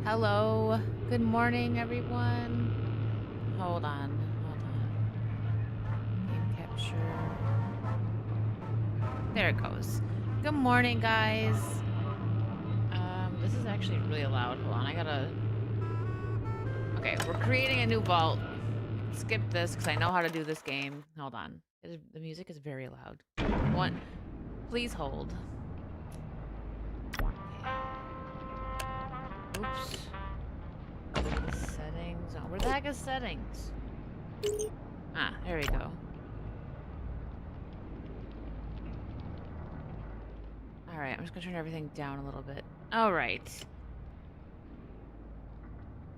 Hello. Good morning, everyone. Hold on. Hold on. Game capture. There it goes. Good morning, guys. This is actually really loud. Hold on. I gotta... Okay, we're creating a new vault. Skip this because I know how to do this game. Hold on. The music is very loud. One. Please hold. Oops. Settings. Oh, where the heck is settings? Ah, there we go. Alright, I'm just gonna turn everything down a little bit. Alright.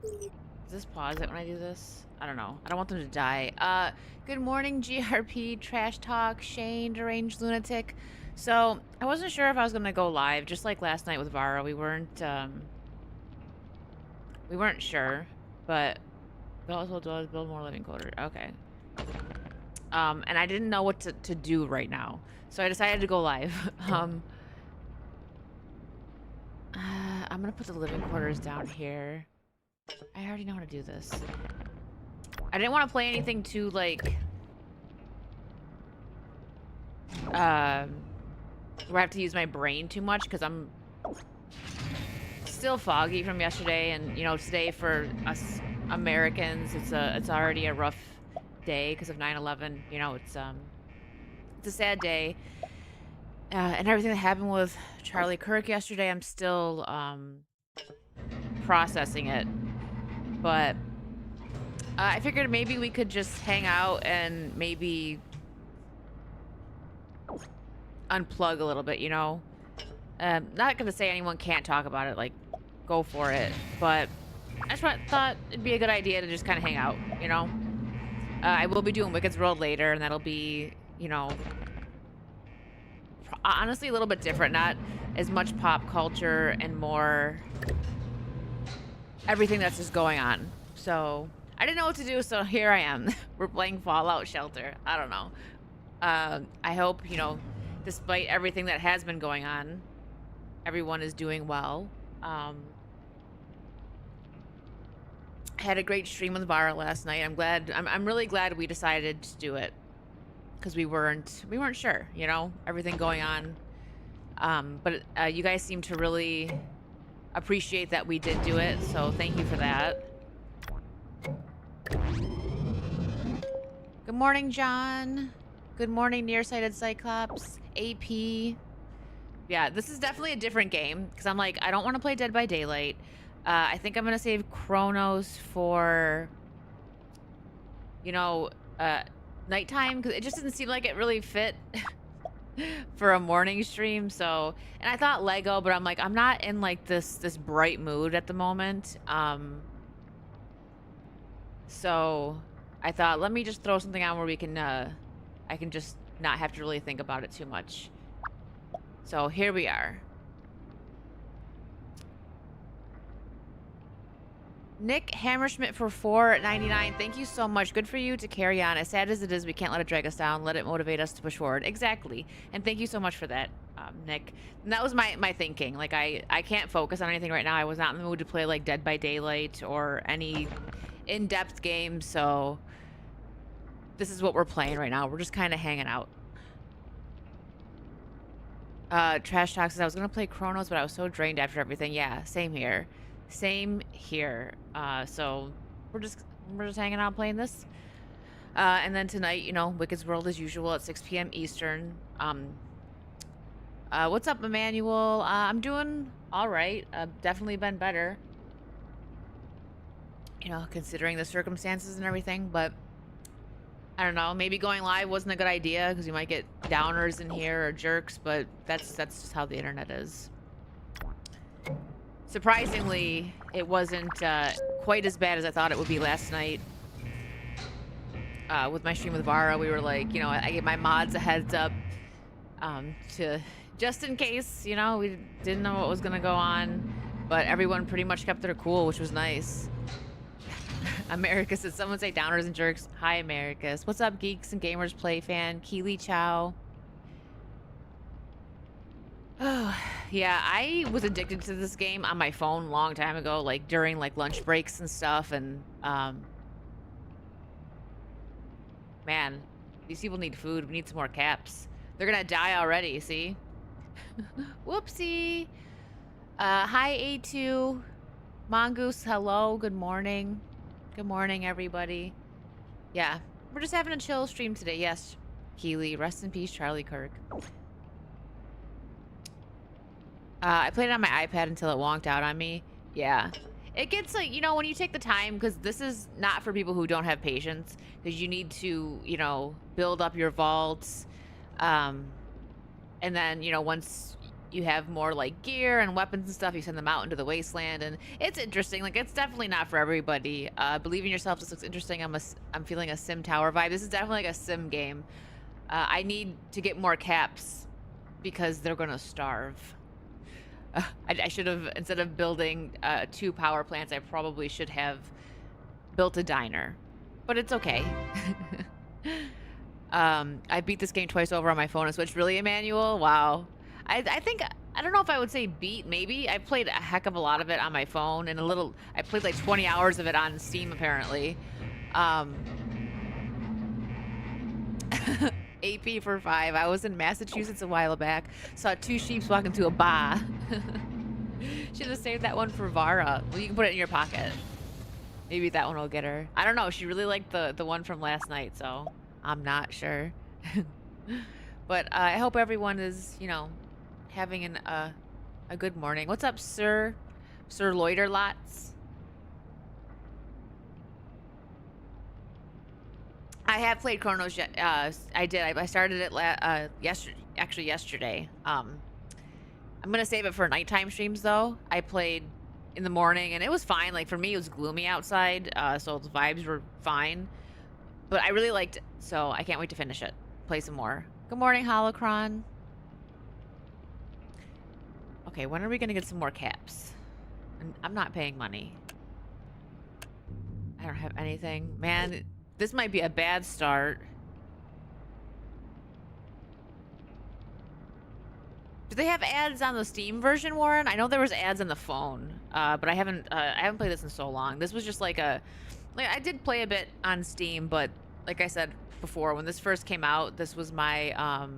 Does this pause it when I do this? I don't know. I don't want them to die. Good morning, GRP, Trash Talk, Shane, Deranged Lunatic. So, I wasn't sure if I was gonna go live, just like last night with Vara. We weren't sure, but build more living quarters. Okay. And I didn't know what to do right now. So I decided to go live. I'm gonna put the living quarters down here. I already know how to do this. I didn't want to play anything too, like... where I have to use my brain too much, because I'm still foggy from yesterday, and, you know, today for us Americans, it's already a rough day because of 9/11. You know, it's a sad day. And everything that happened with Charlie Kirk yesterday, I'm still processing it. But I figured maybe we could just hang out and maybe unplug a little bit, you know? Not gonna say anyone can't talk about it, like, go for it. But I just thought it'd be a good idea to just kind of hang out, you know? I will be doing Wicked's World later, and that'll be, you know... honestly a little bit different, not as much pop culture and more everything that's just going on. So I didn't know what to do, so here I am. We're playing Fallout Shelter. I don't know. I hope, you know, despite everything that has been going on, everyone is doing well. I had a great stream with Vara last night. I'm really glad we decided to do it, because we weren't sure, you know, everything going on. But you guys seem to really appreciate that we did do it, so thank you for that. Good morning, John. Good morning, Nearsighted Cyclops. AP. Yeah, this is definitely a different game, because I'm like, I don't want to play Dead by Daylight. I think I'm going to save Chronos for, you know, nighttime, because it just didn't seem like it really fit for a morning stream. So, and I thought Lego, but I'm like, I'm not in like this bright mood at the moment. So I thought, let me just throw something on where we can I can just not have to really think about it too much. So here we are. Nick Hammerschmidt for $4.99. Thank you so much. Good for you to carry on. As sad as it is, we can't let it drag us down. Let it motivate us to push forward. Exactly. And thank you so much for that, Nick. And that was my thinking. Like, I can't focus on anything right now. I was not in the mood to play, like, Dead by Daylight or any in-depth game. So this is what we're playing right now. We're just kind of hanging out. Trash Talk says, I was going to play Chronos, but I was so drained after everything. Yeah, same here. Same here. So we're just hanging out playing this. And then tonight, you know, Wicked's World as usual at 6 p.m. Eastern. What's up, Emmanuel? I'm doing all right. Definitely been better, you know, considering the circumstances and everything. But I don't know. Maybe going live wasn't a good idea because you might get downers in here or jerks. But that's just how the internet is. Surprisingly, it wasn't quite as bad as I thought it would be last night. With my stream with Vara, we were like, you know, I gave my mods a heads up to just in case, you know, we didn't know what was going to go on. But everyone pretty much kept their cool, which was nice. America said, someone say downers and jerks. Hi, Americus. What's up, Geeks and Gamers Play fan? Keely Chow. Oh. Yeah, I was addicted to this game on my phone a long time ago, like during like lunch breaks and stuff. And man, these people need food. We need some more caps. They're gonna die already. See? Whoopsie. Hi A2, Mongoose. Hello. Good morning. Good morning, everybody. Yeah, we're just having a chill stream today. Yes, Keely. Rest in peace, Charlie Kirk. I played it on my iPad until it wonked out on me. Yeah. It gets like, you know, when you take the time, because this is not for people who don't have patience, because you need to, you know, build up your vaults. And then, you know, once you have more like gear and weapons and stuff, you send them out into the wasteland. And it's interesting. Like, it's definitely not for everybody. Believe in yourself. This looks interesting. I'm feeling a sim tower vibe. This is definitely like a sim game. I need to get more caps because they're going to starve. I should have, instead of building 2 power plants, I probably should have built a diner. But it's okay. I beat this game twice over on my phone and Switch. Really, Emmanuel? Wow. I think, I don't know if I would say beat, maybe. I played a heck of a lot of it on my phone, and I played like 20 hours of it on Steam, apparently. AP for 5. I was in Massachusetts a while back. Saw 2 sheeps walk into a bar. Should have saved that one for Vara. Well, you can put it in your pocket. Maybe that one will get her. I don't know. She really liked the one from last night, so I'm not sure. But I hope everyone is, you know, having a good morning. What's up, Sir Loiterlots? I have played Chronos. I did. I started it yesterday. I'm gonna save it for nighttime streams though. I played in the morning and it was fine. Like for me, it was gloomy outside, so the vibes were fine. But I really liked it, so I can't wait to finish it. Play some more. Good morning, Holocron. Okay, when are we gonna get some more caps? I'm not paying money. I don't have anything, man. This might be a bad start. Do they have ads on the Steam version, Warren? I know there was ads on the phone, but I haven't played this in so long. This was just like I did play a bit on Steam, but like I said before, when this first came out, this was my,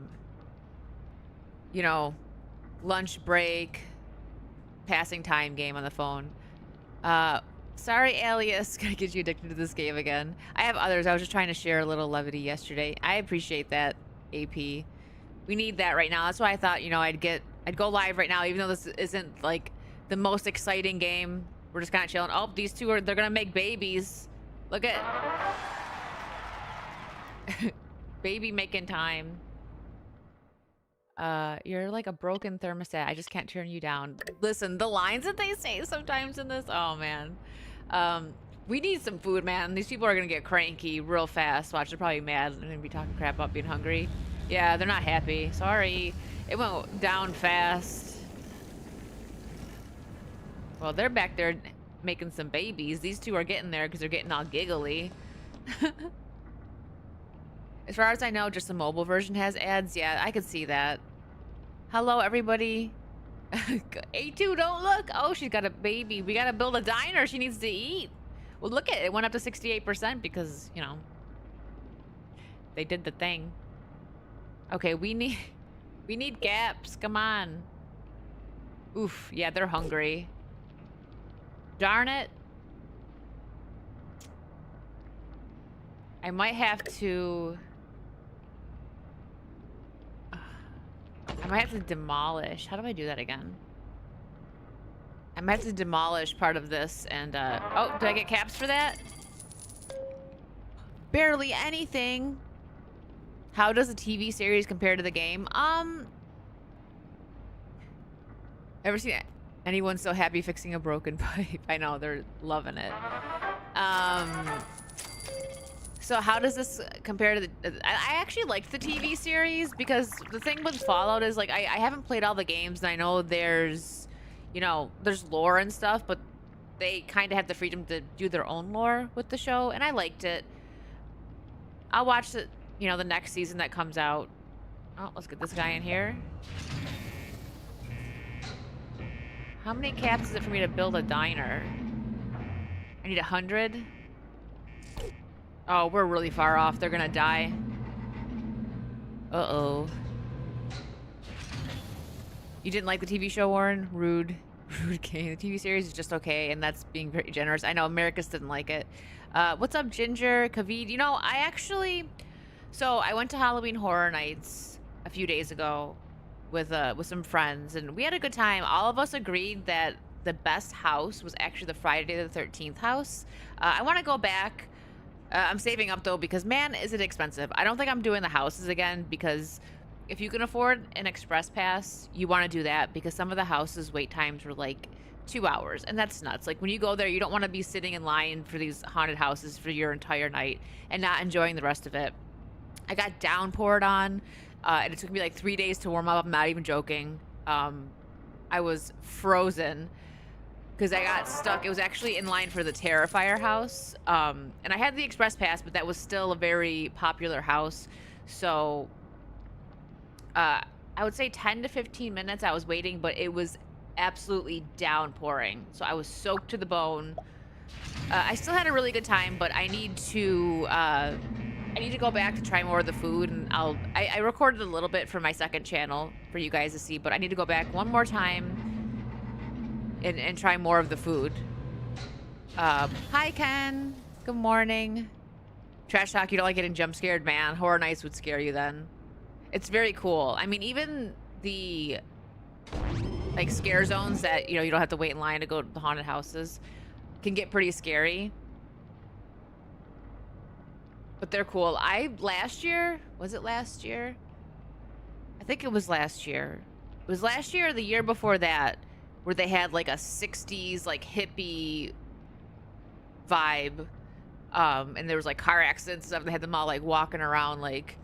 you know, lunch break, passing time game on the phone. Sorry, Alias. Gonna get you addicted to this game again. I have others. I was just trying to share a little levity yesterday. I appreciate that, AP. We need that right now. That's why I thought, you know, I'd go live right now, even though this isn't like the most exciting game. We're just kind of chilling. Oh, these two they're gonna make babies. Look at baby making time. You're like a broken thermostat. I just can't turn you down. Listen, the lines that they say sometimes in this, oh man. We need some food, man. These people are gonna get cranky real fast. Watch, they're probably mad. They're gonna be talking crap about being hungry. Yeah, they're not happy. Sorry. It went down fast. Well, they're back there making some babies. These two are getting there because they're getting all giggly. As far as I know, just the mobile version has ads. Yeah, I could see that. Hello, everybody. A2, don't look. Oh, she's got a baby. We gotta build a diner. She needs to eat. Well, look at it. It went up to 68% because, you know, they did the thing. Okay, we need gaps. Come on. Oof. Yeah, they're hungry. Darn it. I might have to... I might have to demolish. How do I do that again? I might have to demolish part of this and, oh, did I get caps for that? Barely anything. How does a TV series compare to the game? Ever seen anyone so happy fixing a broken pipe? I know, they're loving it. So how does this compare to the... I actually liked the TV series because the thing with Fallout is, like, I haven't played all the games, and I know there's, you know, there's lore and stuff, but they kind of have the freedom to do their own lore with the show, and I liked it. I'll watch the, you know, the next season that comes out. Oh, let's get this guy in here. How many caps is it for me to build a diner? I need 100. Oh, we're really far off. They're gonna die. Uh-oh. You didn't like the TV show, Warren? Rude. Rude King. The TV series is just okay, and that's being very generous. I know Americus didn't like it. What's up, Ginger? Kavid? You know, I actually... So, I went to Halloween Horror Nights a few days ago with some friends, and we had a good time. All of us agreed that the best house was actually the Friday the 13th house. I want to go back. I'm saving up, though, because, man, is it expensive. I don't think I'm doing the houses again, because if you can afford an express pass, you want to do that, because some of the houses wait times were like 2 hours, and that's nuts. Like, when you go there, you don't want to be sitting in line for these haunted houses for your entire night and not enjoying the rest of it. I got downpoured on, and it took me like 3 days to warm up. I'm not even joking. I was frozen because I got stuck. It was actually in line for the Terrifier house, and I had the express pass, but that was still a very popular house. So I would say 10 to 15 minutes I was waiting, but it was absolutely downpouring. So I was soaked to the bone. I still had a really good time, but I need to go back to try more of the food, and I recorded a little bit for my second channel for you guys to see, but I need to go back one more time and try more of the food. Hi, Ken. Good morning. Trash talk, you don't like getting jump scared, man. Horror Nights would scare you then. It's very cool. I mean, even the like scare zones that, you know, you don't have to wait in line to go to the haunted houses can get pretty scary. But they're cool. Last year, was it last year? I think it was last year. It was last year or the year before that, where they had like a 60s like hippie vibe. And there was like car accidents and stuff. They had them all like walking around like,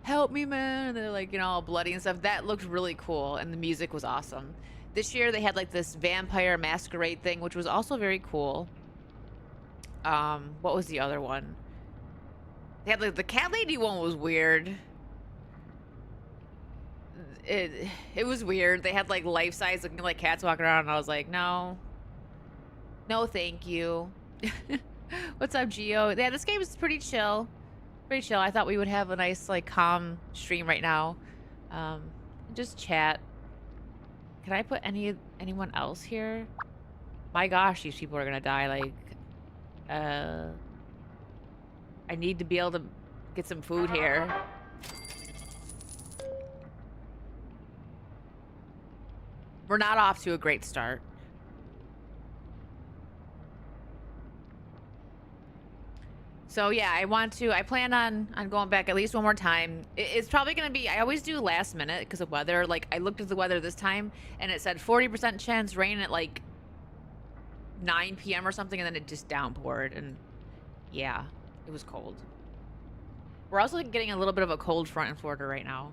help me, man. And they're like, you know, all bloody and stuff. That looked really cool, and the music was awesome. This year they had like this vampire masquerade thing, which was also very cool. What was the other one? They had like the cat lady one was weird. It was weird. They had like life-size looking like cats walking around, and I was like, no, thank you. What's up, Geo? Yeah, this game is pretty chill. Pretty chill. I thought we would have a nice like calm stream right now. Just chat. Can I put anyone else here? My gosh, these people are gonna die. Like, I need to be able to get some food here. We're not off to a great start. So yeah, I plan on going back at least one more time. It's probably gonna be, I always do last minute because of weather. Like, I looked at the weather this time and it said 40% chance rain at like 9 p.m. or something, and then it just downpoured, and yeah, it was cold. We're also getting a little bit of a cold front in Florida right now,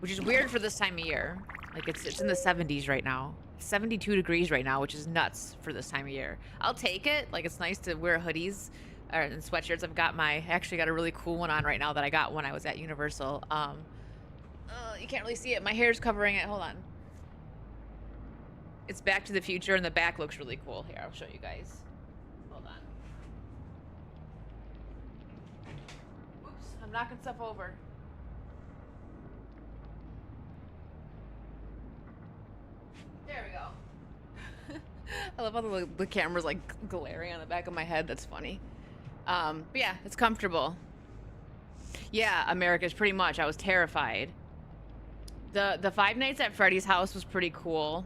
which is weird for this time of year. Like, it's in the 70s right now. 72 degrees right now, which is nuts for this time of year. I'll take it. Like, it's nice to wear hoodies and sweatshirts. I actually got a really cool one on right now that I got when I was at Universal. You can't really see it. My hair's covering it. Hold on. It's Back to the Future, and the back looks really cool. Here, I'll show you guys. Hold on. Oops, I'm knocking stuff over. There we go. I love how the camera's like glaring on the back of my head. That's funny. But yeah, it's comfortable. Yeah, America's pretty much. I was terrified. The Five Nights at Freddy's house was pretty cool.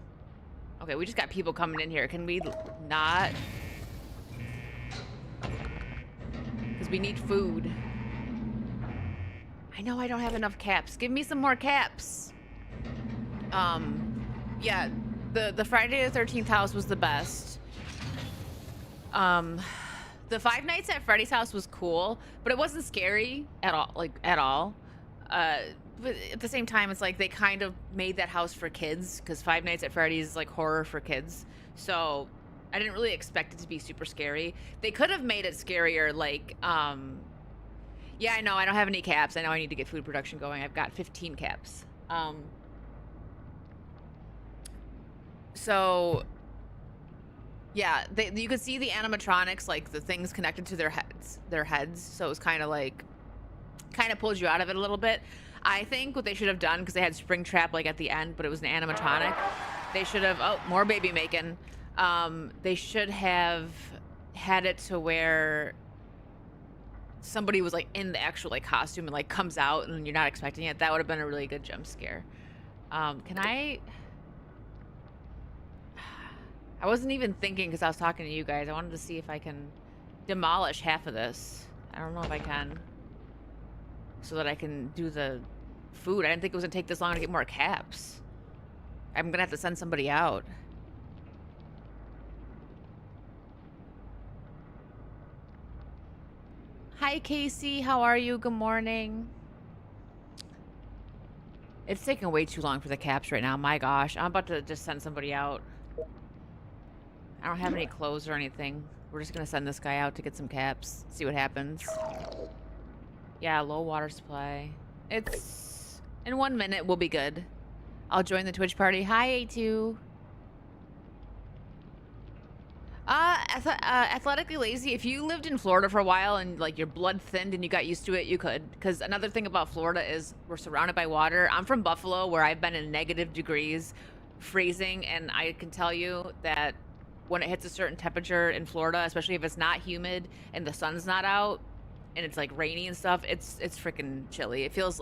Okay, we just got people coming in here. Can we not? Because we need food. I know I don't have enough caps. Give me some more caps. Yeah, the Friday the 13th house was the best. The Five Nights at Freddy's house was cool, but it wasn't scary at all, like, at all. But at the same time, it's like they kind of made that house for kids, because Five Nights at Freddy's is like horror for kids. So I didn't really expect it to be super scary. They could have made it scarier, like, yeah, I know, I don't have any caps. I know I need to get food production going. I've got 15 caps. So yeah, you could see the animatronics, like the things connected to their heads. So it was kind of like, kind of pulled you out of it a little bit. I think what they should have done, because they had Springtrap like at the end, but it was an animatronic. They should have, oh, more baby making. They should have had it to where somebody was like in the actual like costume and like comes out and you're not expecting it. That would have been a really good jump scare. Can I wasn't even thinking, because I was talking to you guys. I wanted to see if I can demolish half of this. I don't know if I can, so that I can do the food. I didn't think it was gonna take this long to get more caps. I'm gonna have to send somebody out. Hi, Casey. How are you? Good morning. It's taking way too long for the caps right now. My gosh. I'm about to just send somebody out. I don't have any clothes or anything. We're just gonna send this guy out to get some caps. See what happens. Yeah, low water supply. It's... in 1 minute, we'll be good. I'll join the Twitch party. Hi, A2. Athletically lazy. If you lived in Florida for a while and like your blood thinned and you got used to it, you could. Because another thing about Florida is we're surrounded by water. I'm from Buffalo, where I've been in negative degrees, freezing, and I can tell you that when it hits a certain temperature in Florida, especially if it's not humid and the sun's not out and it's like rainy and stuff, it's freaking chilly. It feels,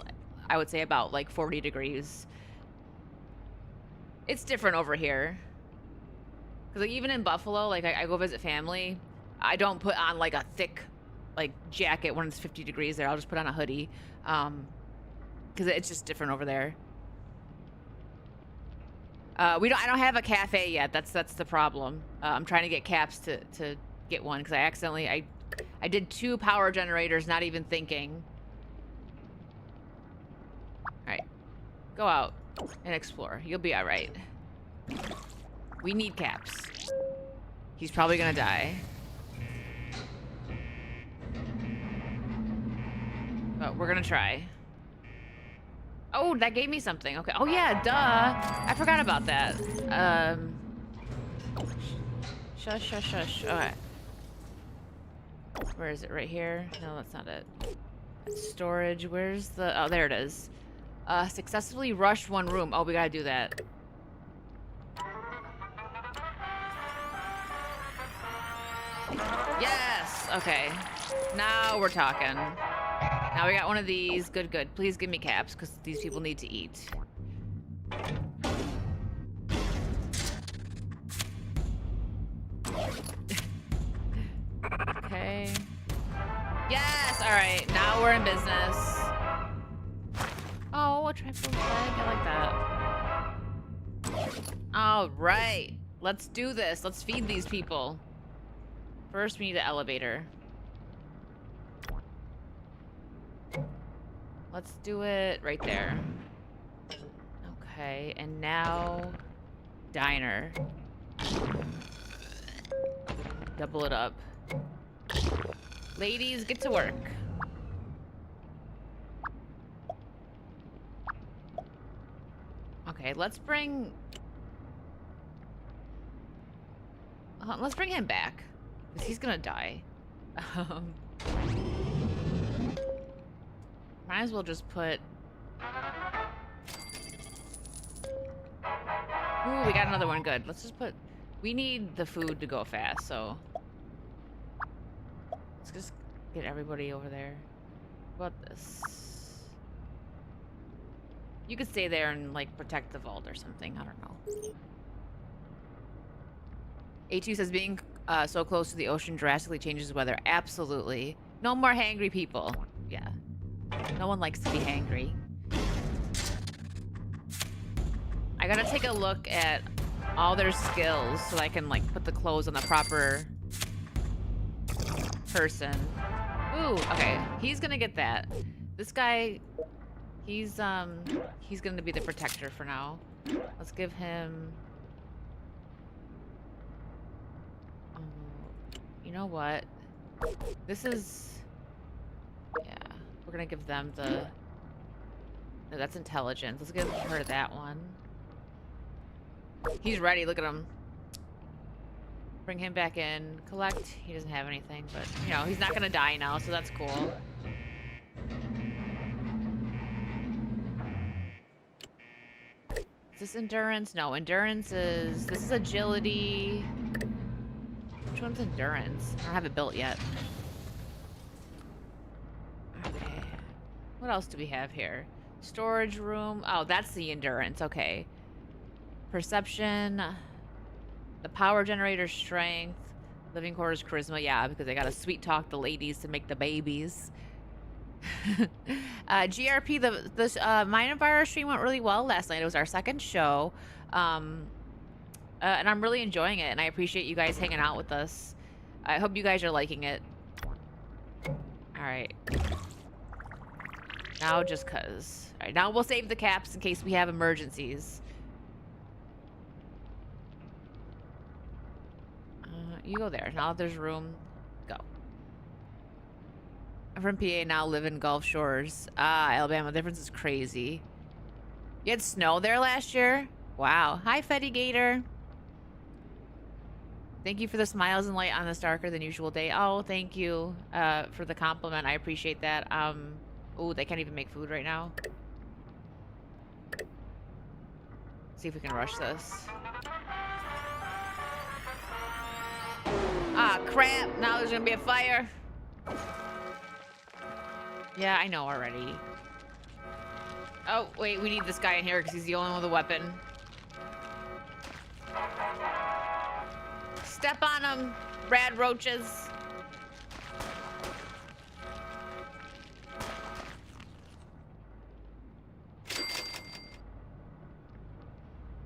I would say, about like 40 degrees. It's different over here. Because like even in Buffalo, like I go visit family, I don't put on like a thick like jacket when it's 50 degrees there. I'll just put on a hoodie, because it's just different over there. I don't have a cafe yet. That's the problem. I'm trying to get caps to get one, because I accidentally I did 2 power generators, not even thinking. All right, go out and explore. You'll be all right. We need caps. He's probably gonna die. But we're gonna try. Oh, that gave me something. Okay. Oh yeah, duh. I forgot about that. Shush, shush, shush. Okay. Where is it? Right here? No, that's not it. That's storage. Where's the... oh, there it is. Successfully rushed 1 room. Oh, we gotta do that. Yes! Okay. Now we're talking. Now we got one of these. Good, good. Please give me caps, because these people need to eat. Okay. Yes! Alright, now we're in business. Oh, a triple leg. I like that. Alright. Let's do this. Let's feed these people. First, we need an elevator. Let's do it right there. Okay, and now... diner. Double it up. Ladies, get to work. Okay, let's bring him back, because he's gonna die. Might as well just put... ooh, we got another one. Good. Let's just put... we need the food to go fast, so... let's just get everybody over there. What about this? You could stay there and, like, protect the vault or something. I don't know. A2 says being so close to the ocean drastically changes the weather. Absolutely. No more hangry people. Yeah. No one likes to be hangry. I gotta take a look at all their skills so I can, like, put the clothes on the proper person. Ooh, okay. He's gonna get that. This guy, he's gonna be the protector for now. Let's give him... you know what? This is... yeah. We're gonna give them the... no, that's intelligence. Let's give her that one. He's ready. Look at him. Bring him back in. Collect. He doesn't have anything, but, you know, he's not going to die now, so that's cool. Is this endurance? No, endurance is... This is agility. Which one's endurance? I don't have it built yet. Okay. What else do we have here? Storage room. Oh, that's the endurance. Okay. Perception. The power generator strength. Living quarters charisma. Yeah, because they got to sweet talk the ladies to make the babies. GRP, the Mind and Virus stream went really well last night. It was our second show. And I'm really enjoying it, and I appreciate you guys hanging out with us. I hope you guys are liking it. Alright. Now just cuz. Alright, now we'll save the caps in case we have emergencies. You go there. Now that there's room, go. I'm from PA, now live in Gulf Shores. Ah, Alabama. The difference is crazy. You had snow there last year? Wow. Hi, Fetty Gator. Thank you for the smiles and light on this darker than usual day. Oh, thank you for the compliment. I appreciate that. Oh, they can't even make food right now. See if we can rush this. Ah, crap. Now there's gonna be a fire. Yeah, I know already. Oh, wait, we need this guy in here because he's the only one with a weapon. Step on him, rad roaches.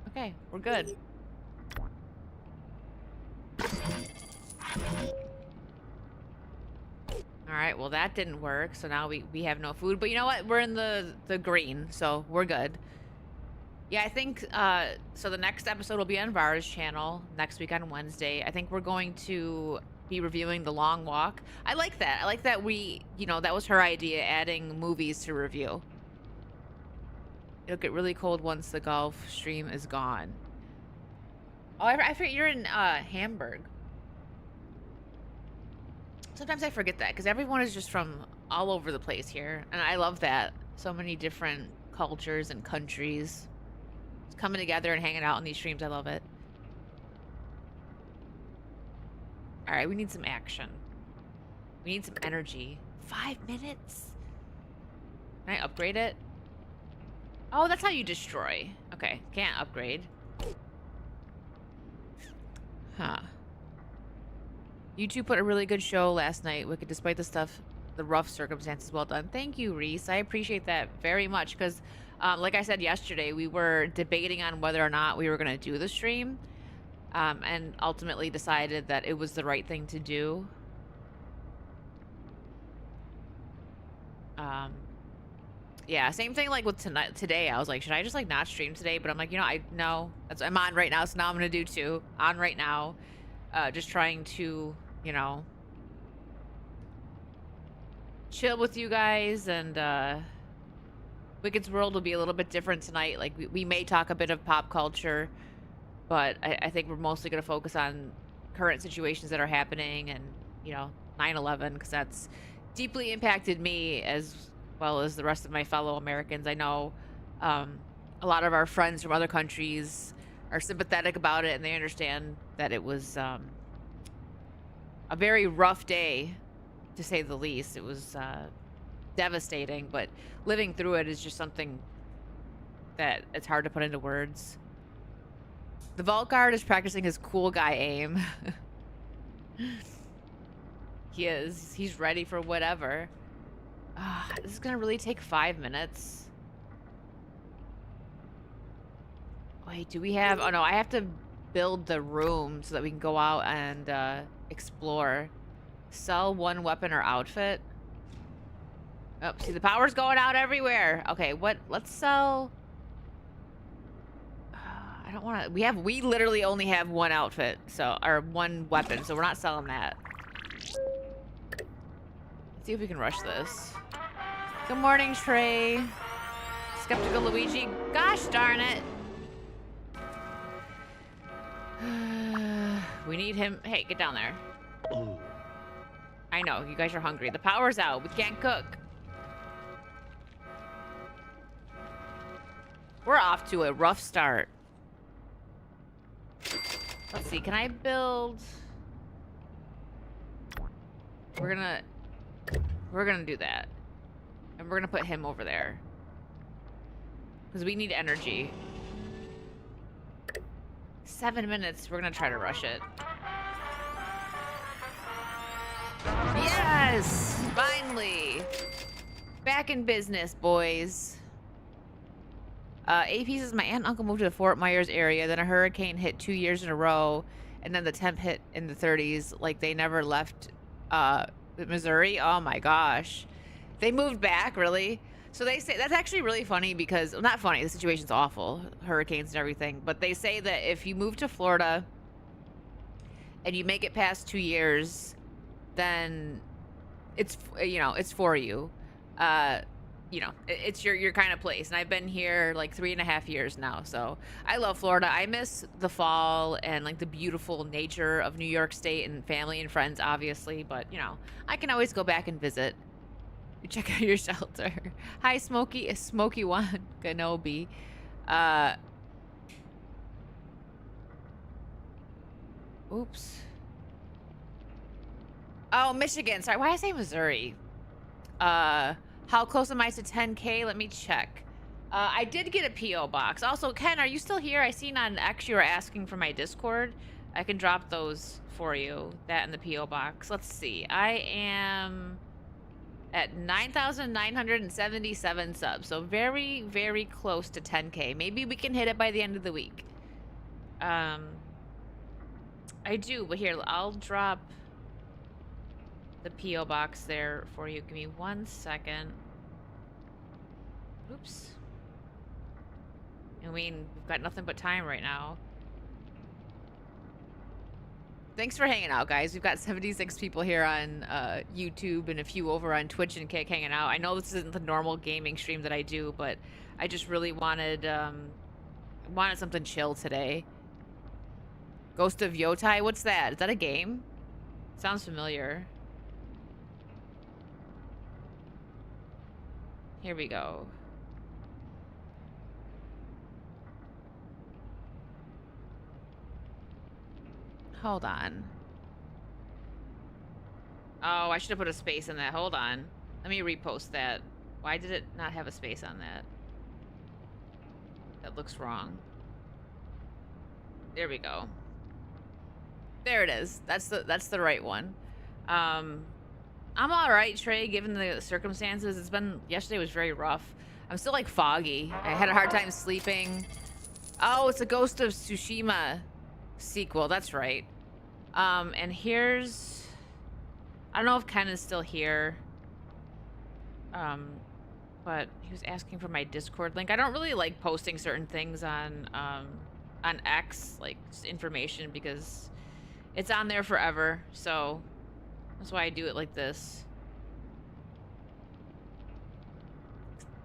Okay, we're good. All right, well, that didn't work, so now we have no food. But you know what? We're in the green, so we're good. Yeah, I think, so the next episode will be on Vara's channel next week on Wednesday. I think we're going to be reviewing The Long Walk. I like that. I like that we, you know, that was her idea, adding movies to review. It'll get really cold once the golf stream is gone. Oh, I forget you're in Hamburg. Sometimes I forget that because everyone is just from all over the place here. And I love that. So many different cultures and countries just coming together and hanging out on these streams. I love it. All right, we need some action. We need some energy. 5 minutes? Can I upgrade it? Oh, that's how you destroy. Okay, can't upgrade. Huh. You two put a really good show last night, Wicked, despite the rough circumstances. Well done. Thank you, Reese. I appreciate that very much because, like I said yesterday, we were debating on whether or not we were going to do the stream, and ultimately decided that it was the right thing to do. Yeah, same thing like with today. I was like, should I just like not stream today? But I'm like, you know, I'm on right now, so now I'm going to do two. On right now. Just trying to, you know, chill with you guys, and Wicked's World will be a little bit different tonight. Like, we may talk a bit of pop culture, but I think we're mostly going to focus on current situations that are happening and, you know, 9/11, because that's deeply impacted me as well as the rest of my fellow Americans. I know a lot of our friends from other countries are sympathetic about it, and they understand that it was a very rough day, to say the least. It was devastating, but living through it is just something that it's hard to put into words. The Vault Guard is practicing his cool guy aim. He is. He's ready for whatever. This is gonna really take 5 minutes. Wait, do we have... Oh, no, I have to build the room so that we can go out and explore. Sell one weapon or outfit. Oh, see, the power's going out everywhere. Okay, what? Let's sell... I don't want to... We literally only have one outfit, so... Or one weapon, so we're not selling that. Let's see if we can rush this. Good morning, Trey. Skeptical Luigi. Gosh darn it. We need him. Hey, get down there. I know, you guys are hungry. The power's out. We can't cook. We're off to a rough start. Let's see, can I build... We're gonna do that. And we're gonna put him over there. Because we need energy. 7 minutes, we're gonna try to rush it. Yes! Finally! Back in business, boys. AP says, my aunt and uncle moved to the Fort Myers area, then a hurricane hit 2 years in a row, and then the temp hit in the 30s, like they never left Missouri. Oh my gosh. They moved back, really? So they say, that's actually really funny because, well, not funny, the situation's awful, hurricanes and everything, but they say that if you move to Florida and you make it past 2 years, then it's, you know, it's for you. You know, it's your kind of place. And I've been here like 3.5 years now. So I love Florida. I miss the fall and like the beautiful nature of New York State and family and friends, obviously. But, you know, I can always go back and visit. Check out your shelter. Hi, Smokey One Kenobi. Oops. Oh, Michigan. Sorry, why did I say Missouri? How close am I to 10K? Let me check. I did get a P.O. box. Also, Ken, are you still here? I seen on X you were asking for my Discord. I can drop those for you. That and the P.O. box. Let's see. I am at 9,977 subs. So very, very close to 10K. Maybe we can hit it by the end of the week. I do, but here, I'll drop the P.O. box there for you. Give me 1 second. Oops. I mean, we've got nothing but time right now. Thanks for hanging out, guys. We've got 76 people here on YouTube and a few over on Twitch and Kick hanging out. I know this isn't the normal gaming stream that I do, but I just really wanted something chill today. Ghost of Yotai? What's that? Is that a game? Sounds familiar. Here we go. Hold on. Oh, I should have put a space in that. Hold on. Let me repost that. Why did it not have a space on that? That looks wrong. There we go. There it is. That's the right one. I'm all right, Trey, given the circumstances. It's been, yesterday was very rough. I'm still like foggy. I had a hard time sleeping. Oh, it's a Ghost of Tsushima sequel. That's right. And here's, I don't know if Ken is still here. But he was asking for my Discord link. I don't really like posting certain things on X, like just information, because it's on there forever. So that's why I do it like this.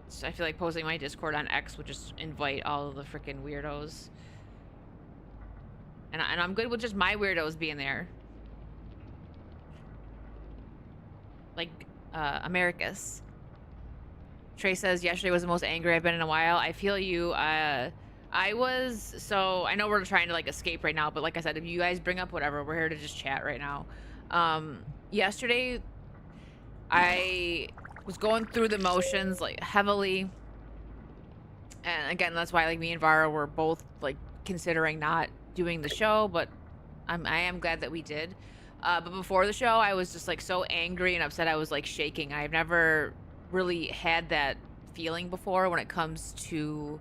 So I feel like posting my Discord on X would just invite all of the freaking weirdos. And I'm good with just my weirdos being there. Like, Americus. Trey says, yesterday was the most angry I've been in a while. I feel you. I was, so I know we're trying to like escape right now, but like I said, if you guys bring up whatever, we're here to just chat right now. Yesterday, I was going through the motions like heavily. And again, that's why like me and Vara were both like considering not doing the show, but I am glad that we did. But before the show, I was just like so angry and upset. I was like shaking. I've never really had that feeling before when it comes to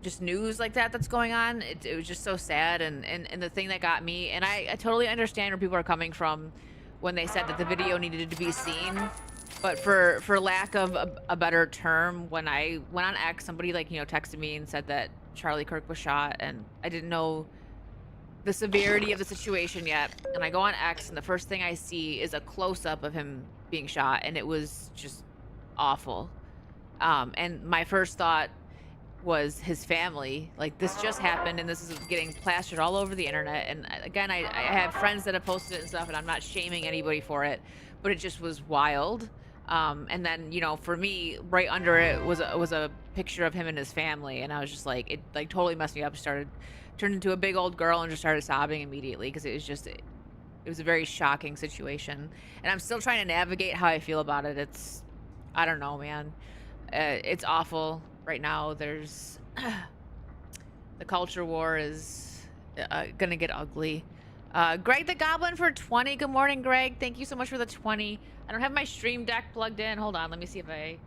just news like that's going on. It was just so sad, and the thing that got me, and I totally understand where people are coming from when they said that the video needed to be seen, but for lack of a better term, when I went on X, somebody like, you know, texted me and said that Charlie Kirk was shot, and I didn't know the severity of the situation yet, and I go on X, and the first thing I see is a close-up of him being shot, and it was just awful. And my first thought was his family. Like, this just happened, and this is getting plastered all over the internet. And again, I have friends that have posted it and stuff, and I'm not shaming anybody for it, but it just was wild. And then, you know, for me, right under it was a picture of him and his family, and I was just like, it like totally messed me up. Turned into a big old girl and just started sobbing immediately, because it was a very shocking situation, and I'm still trying to navigate how I feel about it. I don't know, man. It's awful right now. There's the culture war is gonna get ugly. Greg the Goblin for 20. Good morning, Greg. Thank you so much for the 20. I don't have my stream deck plugged in. Hold on, let me see if I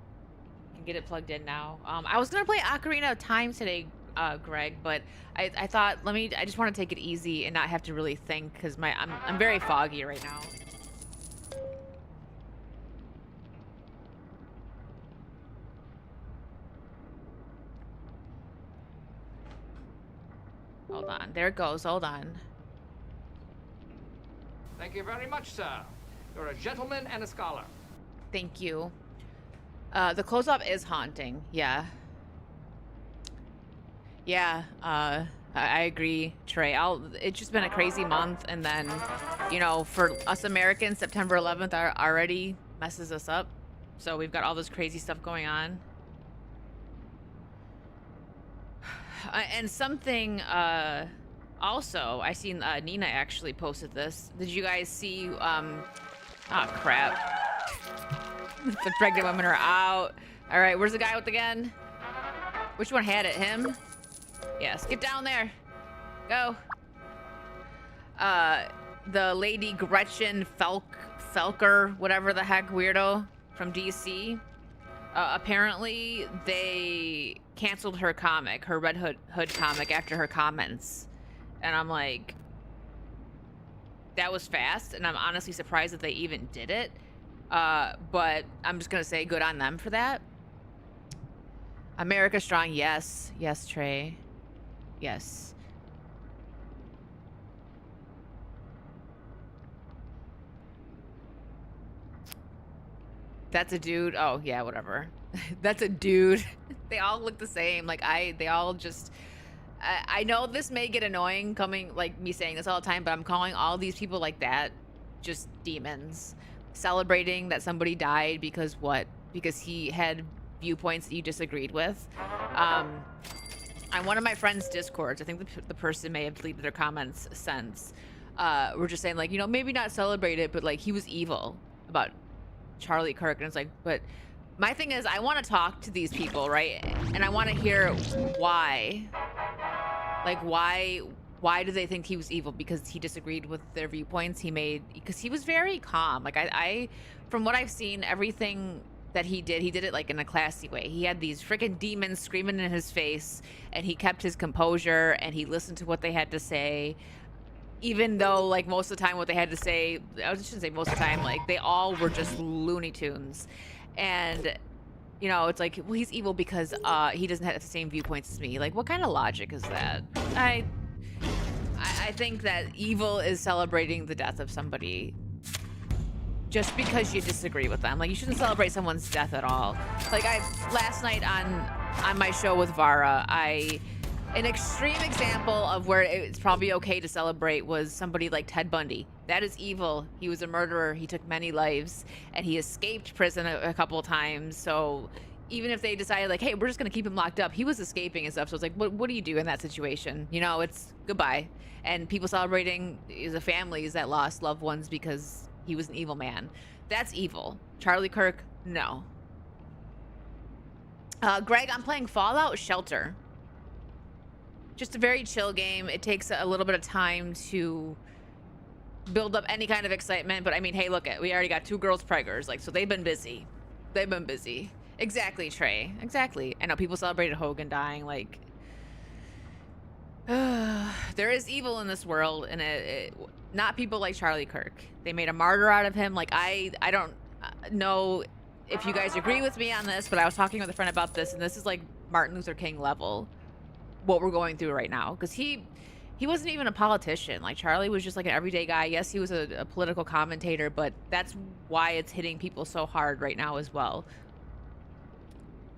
can get it plugged in now. I was gonna play Ocarina of Time today, Greg, but I thought I just want to take it easy and not have to really think, because I'm very foggy right now. Hold on, there it goes. Hold on. Thank you very much, sir. You're a gentleman and a scholar. Thank you. The close-up is haunting. Yeah. Yeah, I agree, Trey. It's just been a crazy month, and then, you know, for us Americans, September 11th already messes us up. So we've got all this crazy stuff going on. And something, also, I seen Nina actually posted this. Did you guys see, oh crap. The pregnant women are out. All right, where's the guy with the gun? Which one had it? Him? Yes, get down there. Go. The lady Gretchen Felker, whatever the heck, weirdo from DC. Apparently they canceled her comic, her Red Hood comic, after her comments. And I'm like, that was fast, and I'm honestly surprised that they even did it. But I'm just gonna say good on them for that. America strong, yes. Yes, Trey. Yes. That's a dude. Oh, yeah, whatever. That's a dude. They all look the same. Like, they all just... I know this may get annoying coming, like, me saying this all the time, but I'm calling all these people like that just demons. Celebrating that somebody died because what? Because he had viewpoints that you disagreed with. On one of my friends' discords, I think the person may have deleted their comments since, we're just saying, like, you know, maybe not celebrate it, but, like, he was evil about Charlie Kirk. And it's like, but my thing is, I want to talk to these people, right? And I want to hear why. Like, why do they think he was evil? Because he disagreed with their viewpoints. Because he was very calm. Like, I from what I've seen, everything that he did it like in a classy way. He had these freaking demons screaming in his face, and he kept his composure, and he listened to what they had to say, even though, like, most of the time what they had to say, I shouldn't say most of the time, like, they all were just Looney Tunes. And, you know, it's like, well, he's evil because he doesn't have the same viewpoints as me. Like, what kind of logic is that? I think that evil is celebrating the death of somebody just because you disagree with them. Like, you shouldn't celebrate someone's death at all. Like, last night on my show with Vara, an extreme example of where it's probably okay to celebrate was somebody like Ted Bundy. That is evil. He was a murderer. He took many lives, and he escaped prison a couple of times. So even if they decided, like, hey, we're just going to keep him locked up, he was escaping and stuff. So it's like, what do you do in that situation? You know, it's goodbye. And people celebrating the families that lost loved ones because he was an evil man. That's evil. Charlie Kirk, no. Greg, I'm playing Fallout Shelter. Just a very chill game. It takes a little bit of time to build up any kind of excitement. But I mean, hey, look, we already got 2 girls preggers. Like, so they've been busy. They've been busy. Exactly, Trey. Exactly. I know people celebrated Hogan dying. Like, there is evil in this world, and not people like Charlie Kirk. They made a martyr out of him. Like, I don't know if you guys agree with me on this, but I was talking with a friend about this, and this is like Martin Luther King level, what we're going through right now. Because he wasn't even a politician. Like, Charlie was just like an everyday guy. Yes, he was a political commentator, but that's why it's hitting people so hard right now as well.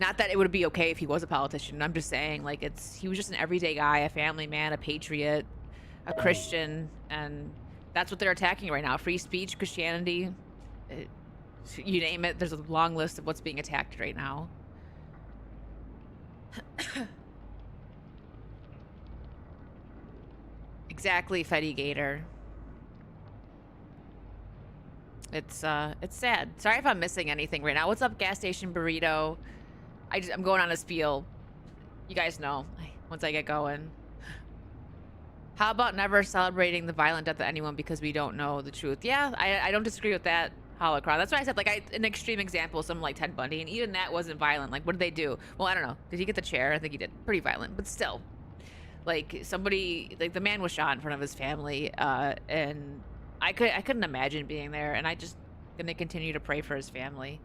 Not that it would be okay if he was a politician. I'm just saying, like, he was just an everyday guy, a family man, a patriot, a Christian, and that's what they're attacking right now. Free speech, Christianity, you name it. There's a long list of what's being attacked right now. Exactly, Fetty Gator. It's sad. Sorry if I'm missing anything right now. What's up, gas station burrito? I'm going on a spiel. You guys know once I get going. How about never celebrating the violent death of anyone because we don't know the truth? Yeah, I don't disagree with that, Holocron. That's why I said, like, an extreme example, someone like Ted Bundy, and even that wasn't violent. Like, what did they do? Well, I don't know. Did he get the chair? I think he did. Pretty violent, but still. Like, somebody, like, the man was shot in front of his family, and I couldn't imagine being there, and I just gonna continue to pray for his family.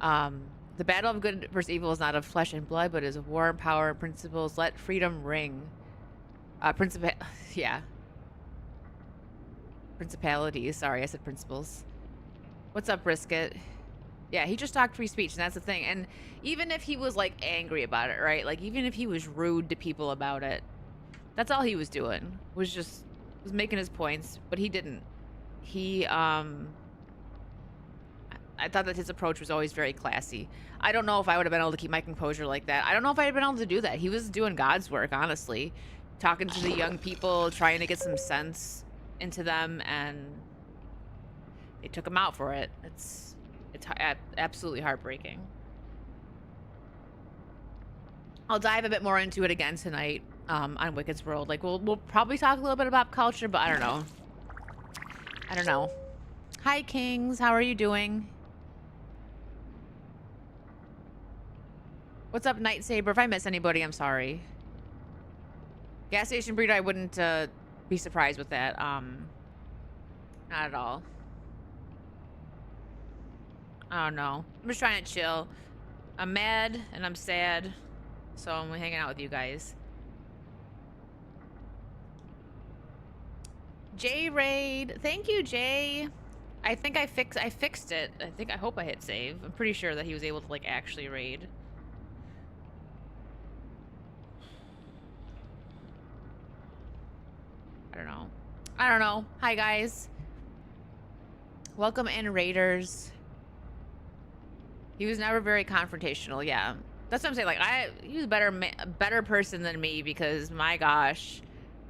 The battle of good versus evil is not of flesh and blood, but is of war and power and principles. Let freedom ring. Yeah. Principalities. Sorry, I said principles. What's up, Brisket? Yeah, he just talked free speech, and that's the thing. And even if he was, like, angry about it, right? Like, even if he was rude to people about it, that's all he was doing. Was making his points, but he didn't. I thought that his approach was always very classy. I don't know if I would have been able to keep my composure like that. I don't know if I'd have been able to do that. He was doing God's work, honestly. Talking to the young people, trying to get some sense into them, and they took him out for it. It's absolutely heartbreaking. I'll dive a bit more into it again tonight on Wicked's World. Like, we'll probably talk a little bit about culture, but I don't know. Hi, Kings. How are you doing? What's up, Night Saber? If I miss anybody, I'm sorry. Gas station breeder, I wouldn't be surprised with that. Not at all. I don't know. I'm just trying to chill. I'm mad and I'm sad, so I'm hanging out with you guys. J Raid, thank you, Jay. I think I fixed it. I hope I hit save. I'm pretty sure that he was able to, like, actually raid. I don't know. Hi, guys. Welcome in, Raiders. He was never very confrontational. Yeah, that's what I'm saying. Like, he was a better person than me, because my gosh,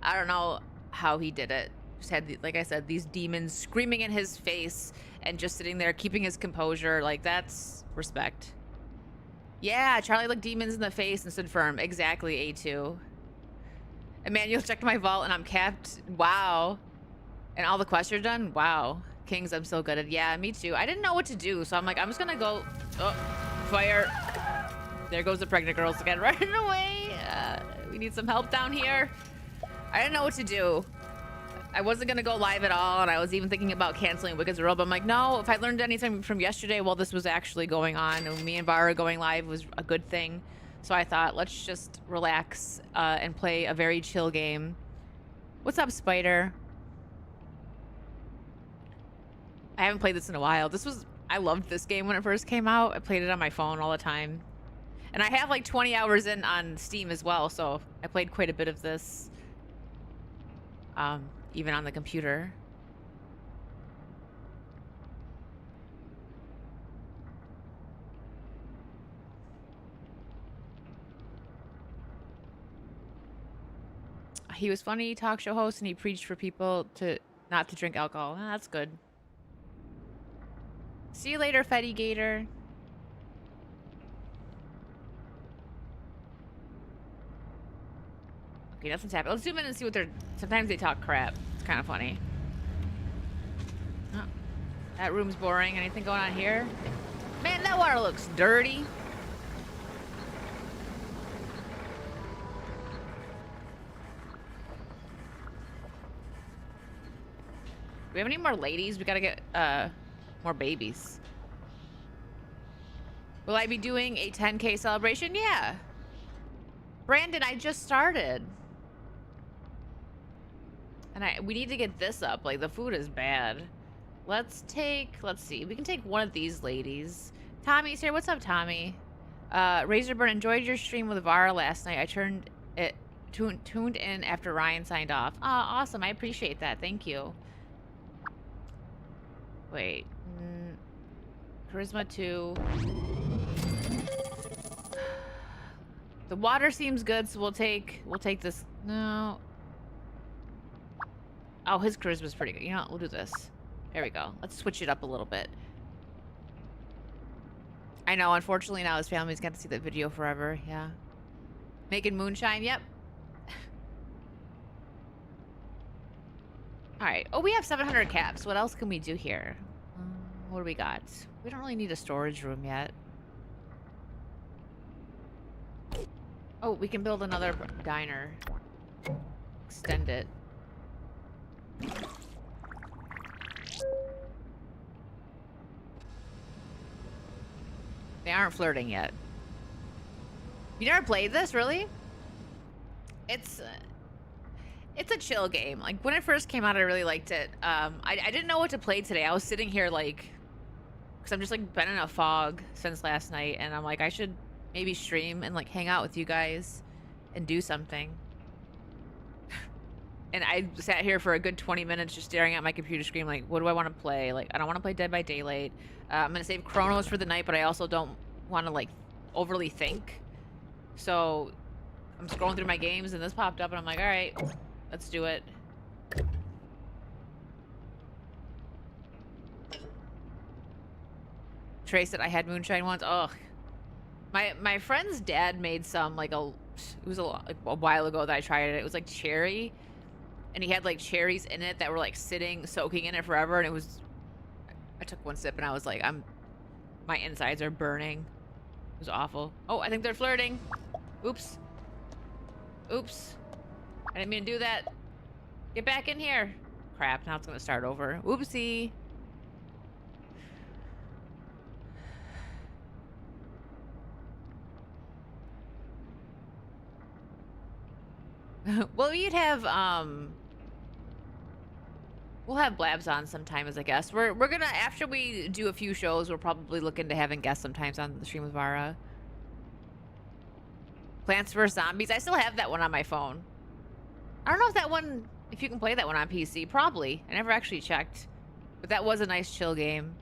I don't know how he did it. Just had, like I said, these demons screaming in his face and just sitting there keeping his composure. Like, that's respect. Yeah, Charlie looked demons in the face and stood firm. Exactly, A2. Emmanuel checked my vault and I'm capped. Wow. And all the quests are done? Wow. Kings, I'm so good at. Yeah, me too. I didn't know what to do, so I'm like, I'm just gonna go. Oh, fire. There goes the pregnant girls again, running away. We need some help down here. I didn't know what to do. I wasn't gonna go live at all, and I was even thinking about canceling Wicked's World, but I'm like, no, if I learned anything from yesterday while this was actually going on, and me and Bara going live was a good thing. So I thought, let's just relax and play a very chill game. What's up, Spider? I haven't played this in a while. I loved this game when it first came out. I played it on my phone all the time. And I have like 20 hours in on Steam as well, so I played quite a bit of this. Even on the computer. He was funny talk show host, and he preached for people not to drink alcohol. That's good. See you later, Fetty Gator. Okay, nothing's happening. Let's zoom in and see what they're... Sometimes they talk crap. It's kind of funny. Oh, that room's boring. Anything going on here? Man, that water looks dirty. Do we have any more ladies? We gotta get more babies. Will I be doing a 10K celebration? Yeah. Brandon, I just started. And we need to get this up. Like, the food is bad. Let's see. We can take one of these ladies. Tommy's here. What's up, Tommy? Razorburn, enjoyed your stream with Vara last night. I tuned in after Ryan signed off. Awesome. I appreciate that. Thank you. Wait. Charisma 2. The water seems good, so we'll take this. No. Oh, his charisma's pretty good. You know what? We'll do this. There we go. Let's switch it up a little bit. I know, unfortunately now his family's got to see that video forever. Yeah. Making moonshine, yep. Alright. Oh, we have 700 caps. What else can we do here? What do we got? We don't really need a storage room yet. Oh, we can build another diner. Extend it. They aren't flirting yet. You never played this, really? It's a chill game. Like, when it first came out, I really liked it. I didn't know what to play today. I was sitting here, like, because I'm just, like, been in a fog since last night, and I'm like, I should maybe stream and, like, hang out with you guys and do something. And I sat here for a good 20 minutes just staring at my computer screen, like, what do I want to play? Like, I don't want to play Dead by Daylight. I'm going to save Chronos for the night, but I also don't want to, like, overly think. So I'm scrolling through my games, and this popped up, and I'm like, all right, let's do it. Trace said I had moonshine once. Ugh. My friend's dad made some, like, it was a while ago that I tried it. It was, like, cherry. And he had, like, cherries in it that were, like, soaking in it forever. And it was... I took one sip, and I was like, my insides are burning. It was awful. Oh, I think they're flirting. Oops. Oops. I didn't mean to do that. Get back in here. Crap, now it's going to start over. Oopsie. Well, we'd have, we'll have Blabs on sometimes, I guess. We're gonna, after we do a few shows, we're probably looking to having guests sometimes on the stream with Vara. Plants vs. Zombies. I still have that one on my phone. I don't know if that one, if you can play that one on PC. Probably. I never actually checked. But that was a nice chill game.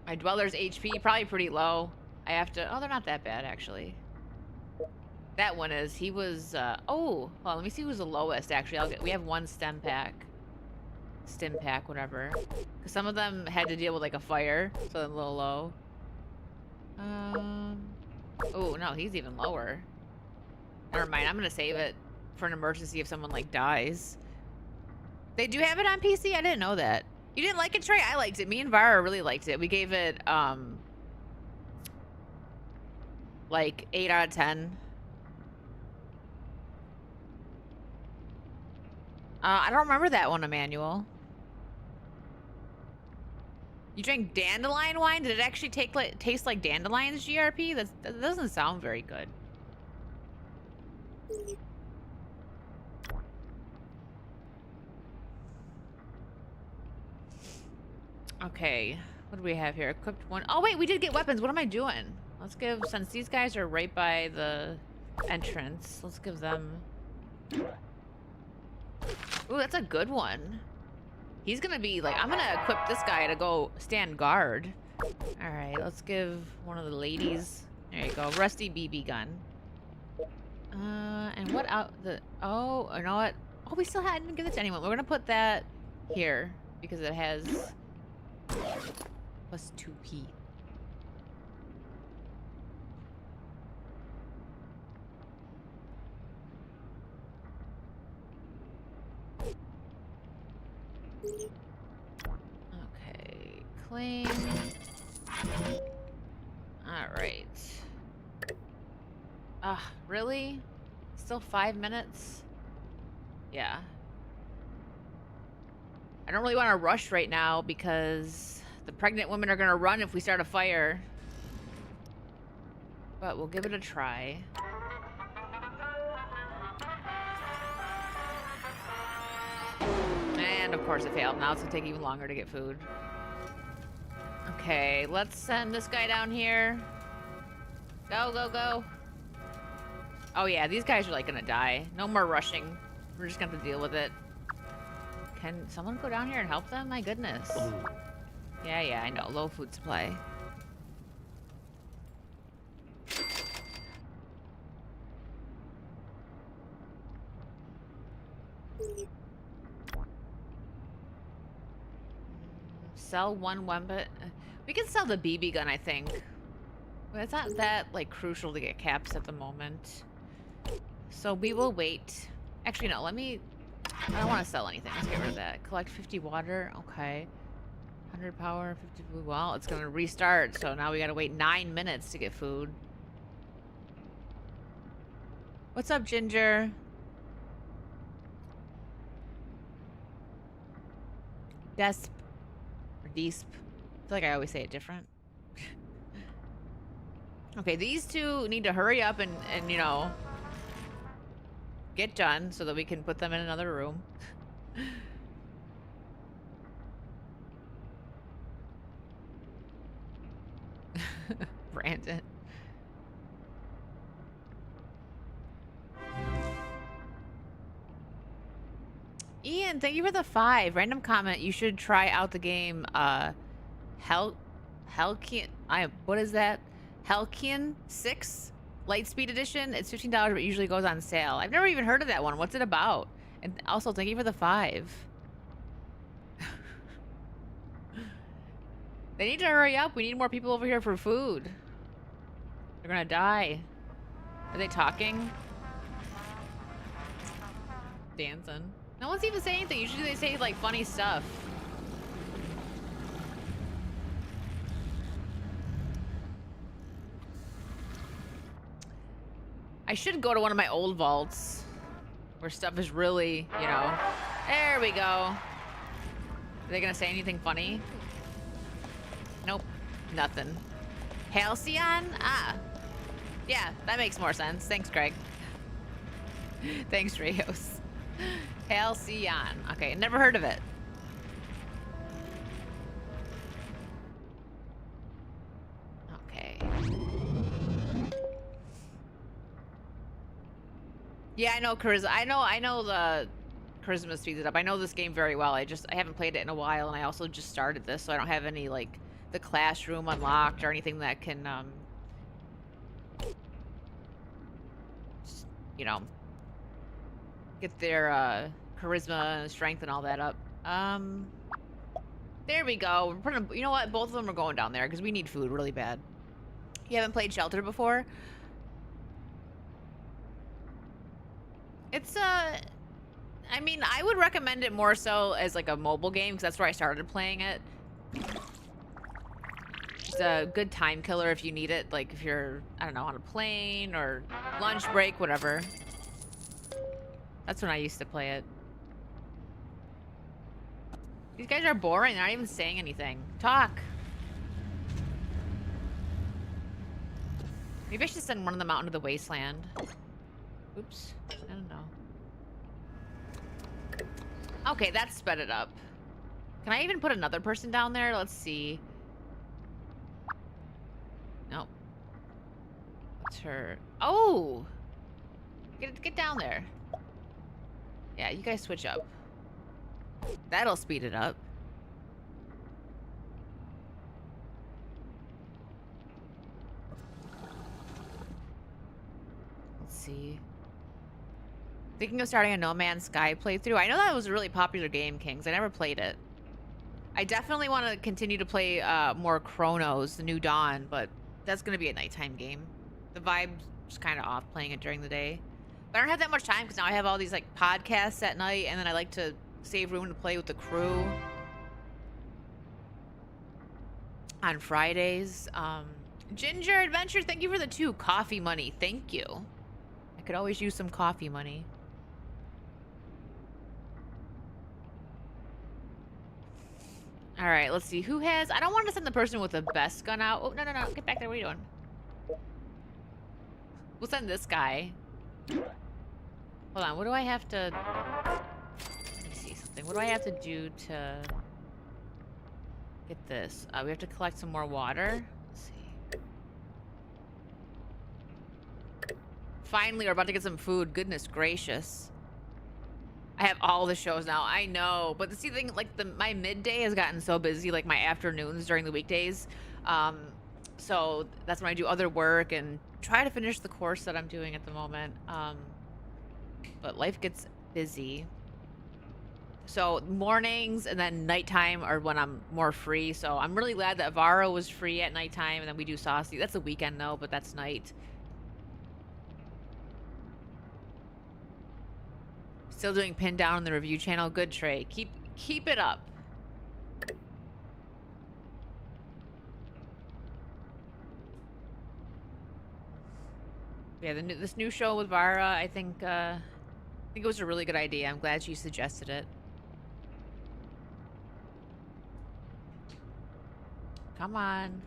My Dweller's HP, probably pretty low. I have to, oh, they're not that bad, actually. That one is. He was, oh, well, let me see who's the lowest, actually. We have one stim pack, whatever. Because some of them had to deal with, like, a fire, so they're a little low. Oh, no, he's even lower. Never mind, I'm going to save it for an emergency if someone, like, dies. They do have it on PC? I didn't know that. You didn't like it, Trey? I liked it. Me and Vara really liked it. We gave it, like, 8 out of 10. I don't remember that one, Emmanuel. You drank dandelion wine? Did it actually taste like dandelions, GRP? That doesn't sound very good. Okay, what do we have here? Equipped one. Oh wait, we did get weapons. What am I doing? Let's give, since these guys are right by the entrance, let's give them... Ooh, that's a good one. He's gonna be like, I'm gonna equip this guy to go stand guard. All right, let's give one of the ladies. There you go, rusty BB gun. And what out the? Oh, you know what? Oh, we still hadn't given it to anyone. We're gonna put that here because it has plus 2p. Okay, claim. All right. Really? Still 5 minutes? Yeah. I don't really want to rush right now because the pregnant women are going to run if we start a fire. But we'll give it a try. And of course it failed. Now it's going to take even longer to get food. Okay, let's send this guy down here. Go, go, go. Oh yeah, these guys are like gonna die. No more rushing. We're just gonna have to deal with it. Can someone go down here and help them? My goodness. Yeah, I know. Low food supply. Sell one weapon. We can sell the BB gun, I think. But it's not that like crucial to get caps at the moment. So we will wait. Actually, no. Let me. I don't want to sell anything. Let's get rid of that. Collect 50 water. Okay. 100 power, 50 food. Well, it's gonna restart. So now we gotta wait 9 minutes to get food. What's up, Ginger? Desp. Or Deesp. I feel like I always say it different. Okay, these two need to hurry up and you know, get done so that we can put them in another room. Brandon. Ian, thank you for the 5. Random comment. You should try out the game. Helkian. What is that? Helkian 6 Lightspeed Edition. It's $15, but usually goes on sale. I've never even heard of that one. What's it about? And also, thank you for the 5. They need to hurry up. We need more people over here for food. They're gonna die. Are they talking? Dancing. No one's even saying anything. Usually they say like funny stuff. I should go to one of my old vaults where stuff is really, you know. There we go. Are they gonna say anything funny? Nope. Nothing. Halcyon? Ah. Yeah, that makes more sense. Thanks, Craig. Thanks, Rios. Halcyon. Okay, never heard of it. Okay. Yeah, I know charisma. I know the charisma speeds it up. I know this game very well. I haven't played it in a while, and I also just started this, so I don't have any like the classroom unlocked or anything that can you know, get their charisma and strength and all that up. There we go. We're putting, you know what? Both of them are going down there because we need food really bad. You haven't played Shelter before? It's I mean, I would recommend it more so as like a mobile game because that's where I started playing it. Just a good time killer if you need it, like if you're, I don't know, on a plane or lunch break, whatever. That's when I used to play it. These guys are boring. They're not even saying anything. Talk. Maybe I should send one of them out into the wasteland. Oops. I don't know. Okay, that sped it up. Can I even put another person down there? Let's see. Nope. What's her? Oh! Get down there. Yeah, you guys switch up. That'll speed it up. Let's see. Thinking of starting a No Man's Sky playthrough. I know that was a really popular game, Kings. I never played it. I definitely want to continue to play more Chronos, the New Dawn, but that's going to be a nighttime game. The vibe's kind of off playing it during the day. But I don't have that much time because now I have all these like podcasts at night, and then I like to save room to play with the crew on Fridays. Ginger Adventure, thank you for the 2 coffee money. Thank you. I could always use some coffee money. All right, let's see who has. I don't want to send the person with the best gun out. Oh, no, get back there. What are you doing? We'll send this guy. Hold on, what do I have to... Let me see something. What do I have to do to... Get this. We have to collect some more water. Let's see. Finally, we're about to get some food. Goodness gracious. I have all the shows now. I know. But see, the thing, like, my midday has gotten so busy, like my afternoons during the weekdays. So that's when I do other work and try to finish the course that I'm doing at the moment. But life gets busy. So mornings and then nighttime are when I'm more free. So I'm really glad that Vara was free at nighttime, and then we do Saucy. That's a weekend though, but that's night. Still doing pin down on the review channel. Good, Trey. Keep it up. Yeah, this new show with Vara, I think it was a really good idea. I'm glad she suggested it. Come on.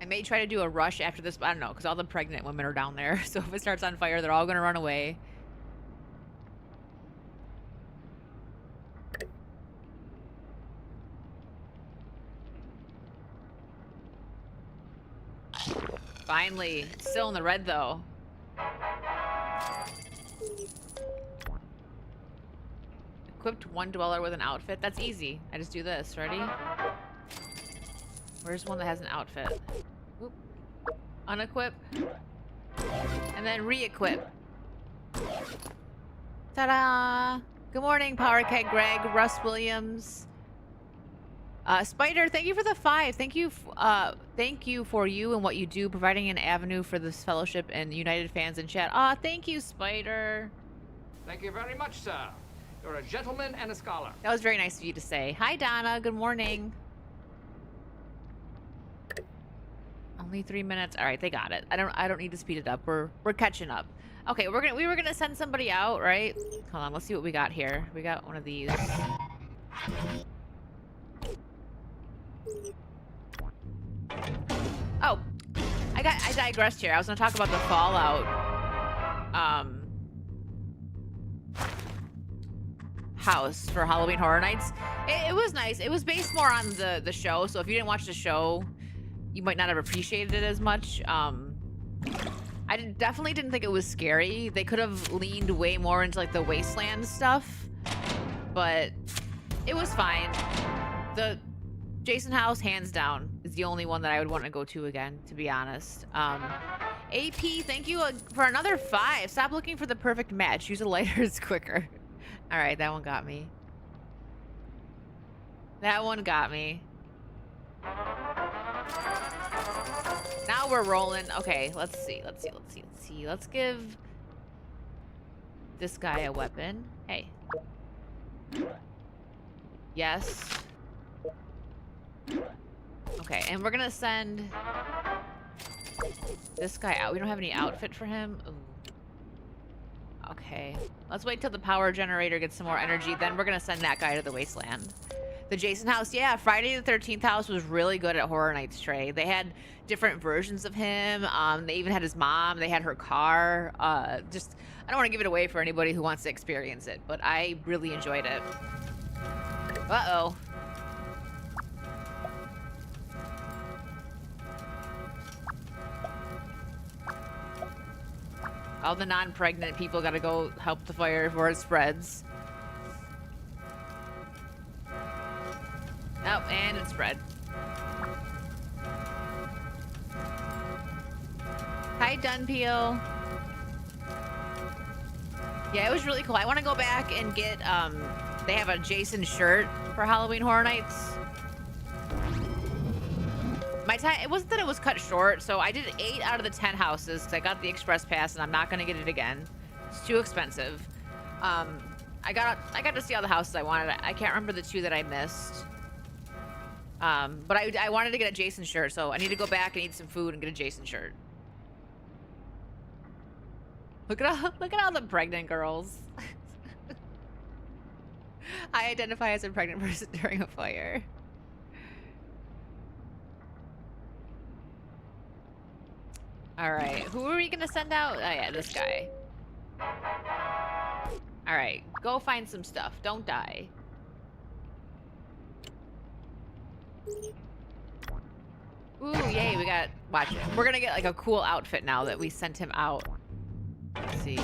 I may try to do a rush after this, but I don't know, because all the pregnant women are down there. So if it starts on fire, they're all going to run away. Finally. It's still in the red, though. Equipped one dweller with an outfit. That's easy. I just do this. Ready? Where's one that has an outfit? Whoop. Unequip. And then re-equip. Ta-da! Good morning, Power Keg Greg, Russ Williams. Spider, thank you for the 5. Thank you for you and what you do, providing an avenue for this fellowship and United fans in chat. Thank you, Spider. Thank you very much, sir. You're a gentleman and a scholar. That was very nice of you to say. Hi, Donna. Good morning. Only 3 minutes. All right, they got it. I don't need to speed it up. We're catching up. Okay, we were gonna send somebody out, right? Hold on. Let's see what we got here. We got one of these. Oh, I digressed here. I was gonna talk about the Fallout house for Halloween Horror Nights. It was nice. It was based more on the show, so if you didn't watch the show, you might not have appreciated it as much. I definitely didn't think it was scary. They could have leaned way more into like the wasteland stuff, but it was fine. The Jason house, hands down, is the only one that I would want to go to again, to be honest. AP, thank you for another 5. Stop looking for the perfect match. Use a lighter, it's quicker. All right, that one got me. That one got me. Now we're rolling. Okay, let's see. Let's give this guy a weapon. Hey. Yes. Okay, and we're gonna send this guy out. We don't have any outfit for him. Ooh. Okay, let's wait till the power generator gets some more energy. Then we're gonna send that guy to the wasteland. The Jason house, yeah, Friday the 13th house was really good at Horror Nights, Trey. They had different versions of him. They even had his mom. They had her car. Just, I don't want to give it away for anybody who wants to experience it, but I really enjoyed it. Uh-oh. All the non-pregnant people gotta go help the fire before it spreads. Oh, and it spread. Hi, Dunpeel. Yeah, it was really cool. I want to go back and get, they have a Jason shirt for Halloween Horror Nights. My time, it wasn't that it was cut short, so I did 8 out of the 10 houses because I got the express pass and I'm not going to get it again. It's too expensive. I got to see all the houses I wanted. I can't remember the 2 that I missed. But I wanted to get a Jason shirt, so I need to go back and eat some food and get a Jason shirt. Look at all the pregnant girls. I identify as a pregnant person during a fire. All right, who are we gonna send out? Oh yeah, this guy. All right, go find some stuff. Don't die. Ooh, yay, we got, watch it. We're gonna get like a cool outfit now that we sent him out. Let's see.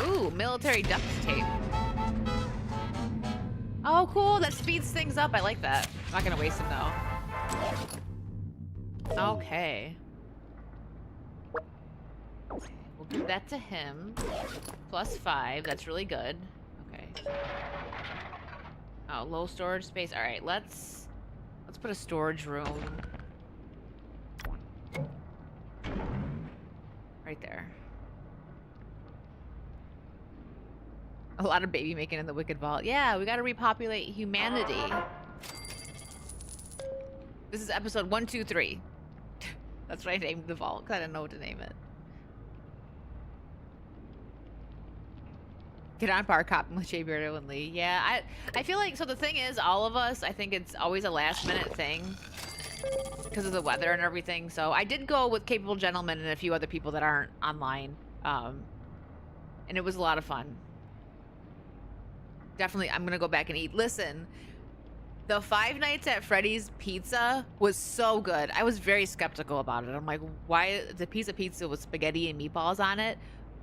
Ooh, military duct tape. Oh, cool, that speeds things up. I like that. I'm not gonna waste him though. Okay. We'll give that to him. +5, that's really good. Okay. Oh, low storage space. All right, let's put a storage room right there. A lot of baby making in the Wicked Vault. Yeah, we gotta repopulate humanity. This is episode 123. That's what I named the vault, because I didn't know what to name it. Get on bar copping with Jay Beardo and Lee. Yeah, I feel like, so the thing is, all of us, I think it's always a last minute thing because of the weather and everything. So I did go with Capable Gentlemen and a few other people that aren't online. And it was a lot of fun. Definitely, I'm going to go back and eat. Listen, the Five Nights at Freddy's pizza was so good. I was very skeptical about it. I'm like, why? The piece of pizza with spaghetti and meatballs on it.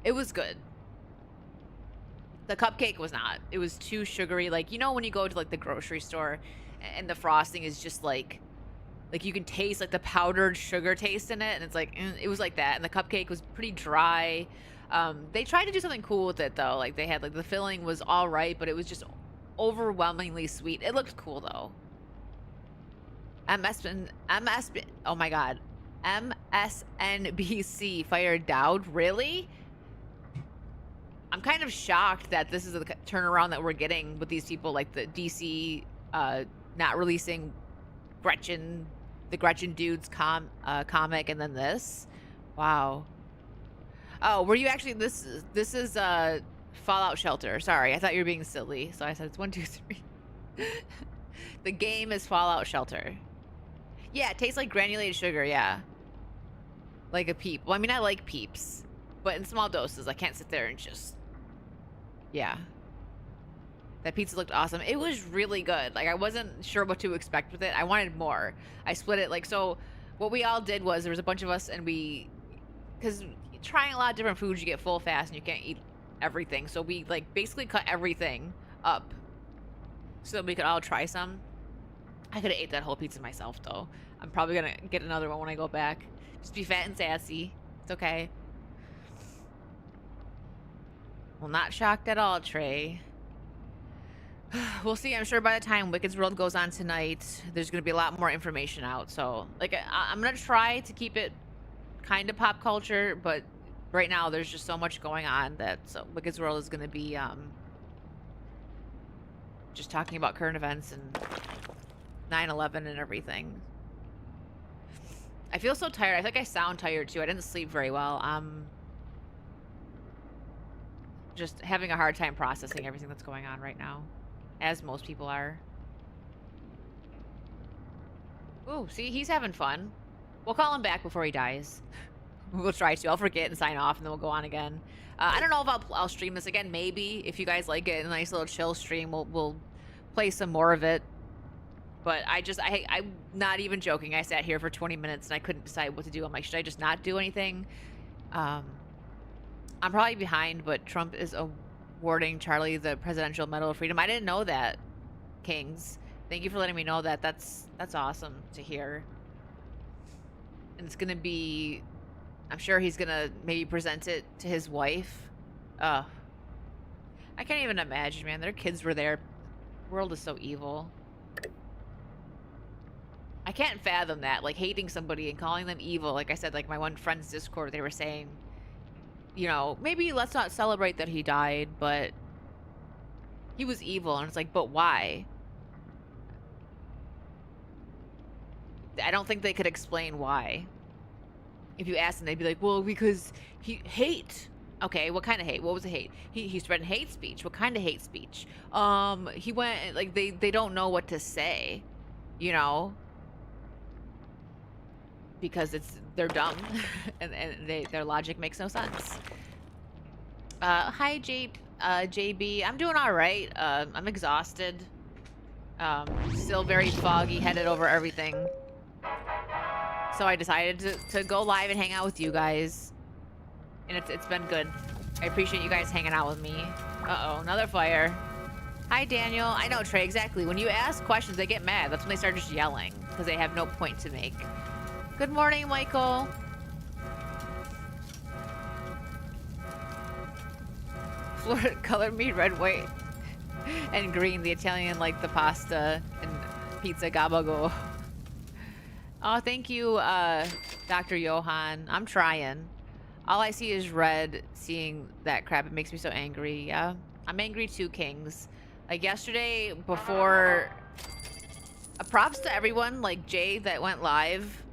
It was good. The cupcake was not. It was too sugary. Like, you know when you go to like the grocery store and the frosting is just like you can taste like the powdered sugar taste in it, and it's like, it was like that. And the cupcake was pretty dry. They tried to do something cool with it though. Like they had like the filling was all right, but it was just overwhelmingly sweet. It looked cool though. Oh my god. MSNBC fired Dowd. Really? I'm kind of shocked that this is the turnaround that we're getting with these people, like the DC not releasing the Gretchen Dudes comic, and then this. Wow. Oh, were you actually, this is Fallout Shelter. Sorry, I thought you were being silly, so I said it's 1, 2, 3. The game is Fallout Shelter. Yeah, it tastes like granulated sugar. Yeah, like a Peep. Well, I mean, I like Peeps, but in small doses. I can't sit there and just. Yeah. That pizza looked awesome. It was really good. Like, I wasn't sure what to expect with it. I wanted more. I split it. Like, so what we all did was there was a bunch of us, and because trying a lot of different foods, you get full fast and you can't eat everything. So we, like, basically cut everything up so that we could all try some. I could have ate that whole pizza myself, though. I'm probably going to get another one when I go back. Just be fat and sassy. It's okay. Well, not shocked at all, Trey. We'll see. I'm sure by the time Wicked's World goes on tonight, there's going to be a lot more information out. So, like, I'm going to try to keep it kind of pop culture, but right now there's just so much going on that Wicked's World is going to be just talking about current events and 9/11 and everything. I feel so tired. I think I sound tired, too. I didn't sleep very well. Just having a hard time processing everything that's going on right now, as most people are. Ooh, see, he's having fun. We'll call him back before he dies. We'll try to. I'll forget and sign off, and then we'll go on again. I don't know if I'll stream this again. Maybe if you guys like it, a nice little chill stream, we'll play some more of it. But I'm not even joking. I sat here for 20 minutes and I couldn't decide what to do. I'm like, should I just not do anything? I'm probably behind, but Trump is awarding Charlie the Presidential Medal of Freedom. I didn't know that, Kings. Thank you for letting me know that. That's awesome to hear. And it's gonna be, I'm sure he's gonna maybe present it to his wife. I can't even imagine, man. Their kids were there. The world is so evil. I can't fathom that, like hating somebody and calling them evil. Like I said, like my one friend's Discord, they were saying, you know, maybe let's not celebrate that he died, but he was evil. And it's like, but why? I don't think they could explain why. If you ask them, they'd be like, well, because hate. Okay, what kind of hate? What was the hate? He spread hate speech. What kind of hate speech? He went, like, they don't know what to say, you know? Because they're dumb and their logic makes no sense. Hi, JB. I'm doing all right. I'm exhausted. Still very foggy, headed over everything. So I decided to go live and hang out with you guys. And it's been good. I appreciate you guys hanging out with me. Uh-oh, another fire. Hi, Daniel. I know, Trey, exactly. When you ask questions, they get mad. That's when they start just yelling because they have no point to make. Good morning, Michael. Florida colored me red, white, and green. The Italian like the pasta and pizza gabago. Oh, thank you, Dr. Johan. I'm trying. All I see is red. Seeing that crap, it makes me so angry. Yeah, I'm angry too, Kings. Like yesterday, before. Props to everyone like Jay that went live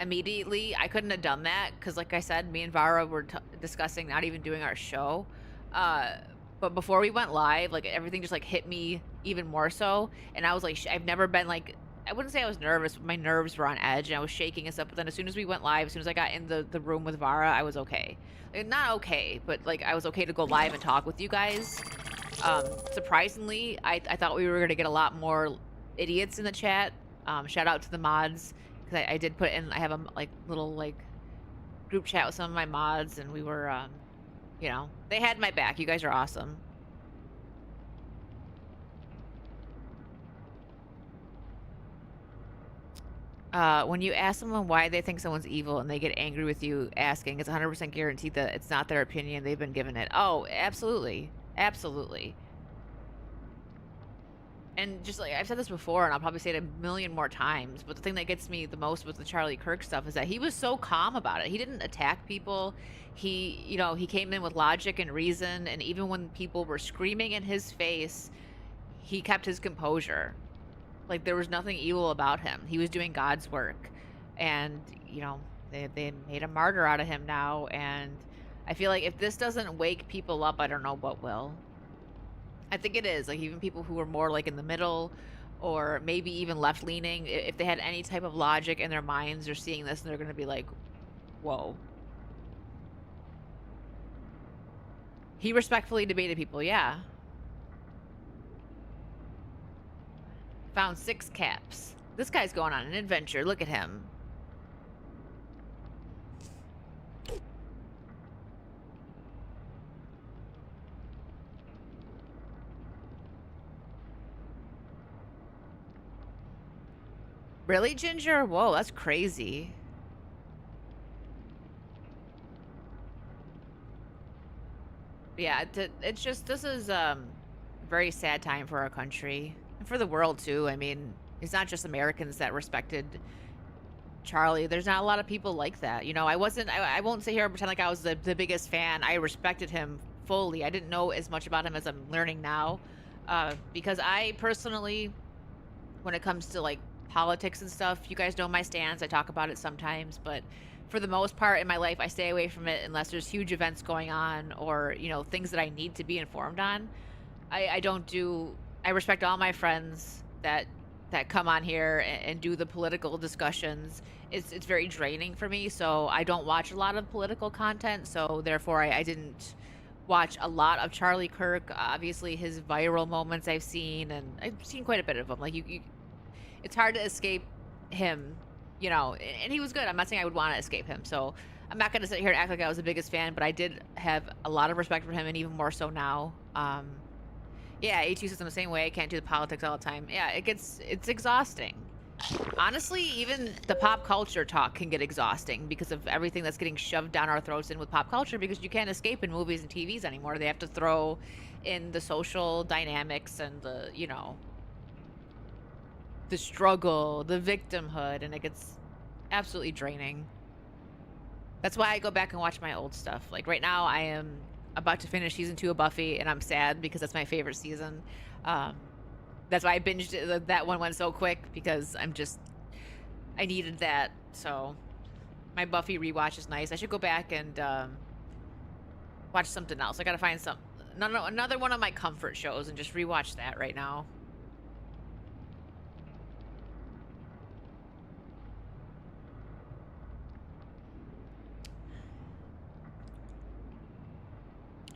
immediately. I couldn't have done that because, like I said, me and Vara were discussing not even doing our show. Uh, but before we went live, like everything just like hit me even more so, and I was like, I've never been like. I wouldn't say I was nervous, but my nerves were on edge and I was shaking and stuff. But then as soon as we went live, as soon as I got in the room with Vara, I was okay. Like, not okay, but like I was okay to go live and talk with you guys. Surprisingly, I thought we were going to get a lot more idiots in the chat. Shout out to the mods because I did put in. I have a like little like group chat with some of my mods, and we were, you know, they had my back. You guys are awesome. When you ask someone why they think someone's evil and they get angry with you asking, it's 100% guaranteed that it's not their opinion. They've been given it. Oh, absolutely. Absolutely. And just like I've said this before, and I'll probably say it a million more times, but the thing that gets me the most with the Charlie Kirk stuff is that he was so calm about it. He didn't attack people. He, you know, he came in with logic and reason, and even when people were screaming in his face, he kept his composure. Like there was nothing evil about him. He was doing God's work, and you know they made a martyr out of him now. And I feel like if this doesn't wake people up, I don't know what will. I think it is. Like even people who are more like in the middle or maybe even left leaning, if they had any type of logic in their minds, they're seeing this and they're going to be like, whoa. He respectfully debated people. Yeah. Found 6 caps. This guy's going on an adventure. Look at him. Really, Ginger? Whoa, that's crazy. Yeah, it's just this is a very sad time for our country and for the world too. I mean, it's not just Americans that respected Charlie. There's not a lot of people like that. You know, I won't sit here and pretend like I was the biggest fan. I respected him fully. I didn't know as much about him as I'm learning now. Because I personally, when it comes to like politics and stuff, you guys know my stance. I talk about it sometimes, but for the most part in my life, I stay away from it unless there's huge events going on or, you know, things that I need to be informed on. I don't do, I respect all my friends that come on here and do the political discussions. It's very draining for me, so I don't watch a lot of political content. So therefore, I didn't watch a lot of Charlie Kirk. Obviously, his viral moments I've seen, and I've seen quite a bit of them. Like it's hard to escape him, you know. And he was good. I'm not saying I would want to escape him. So I'm not gonna sit here and act like I was the biggest fan, but I did have a lot of respect for him, and even more so now. Yeah, HU says I'm the same way. I can't do the politics all the time. Yeah, it's exhausting. Honestly, even the pop culture talk can get exhausting because of everything that's getting shoved down our throats in with pop culture because you can't escape in movies and TVs anymore. They have to throw in the social dynamics and the, you know, the struggle, the victimhood, and it gets absolutely draining. That's why I go back and watch my old stuff. Like right now, I am about to finish season 2 of Buffy, and I'm sad because that's my favorite season. That's why I binged it. That one went so quick because I needed that. So my Buffy rewatch is nice. I should go back and watch something else. I gotta find another one of my comfort shows and just rewatch that right now.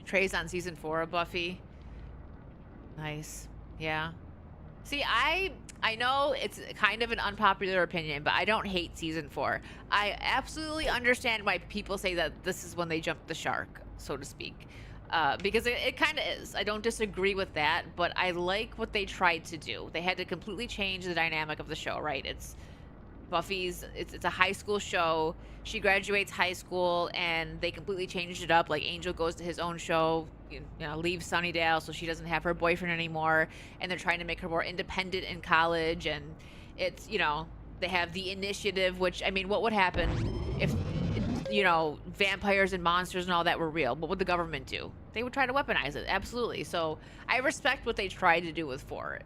Trey's on season 4 of Buffy. Nice. Yeah. See, I know it's kind of an unpopular opinion, but I don't hate season 4. I absolutely understand why people say that this is when they jumped the shark, so to speak. Because it kind of is. I don't disagree with that, but I like what they tried to do. They had to completely change the dynamic of the show, right? It's a high school show. She graduates high school and they completely changed it up. Like Angel goes to his own show, leaves Sunnydale so she doesn't have her boyfriend anymore, and they're trying to make her more independent in college. And it's, they have the initiative, which, I mean, what would happen if vampires and monsters and all that were real? What would the government do? They would try to weaponize it. Absolutely. So I respect what they tried to do with 4.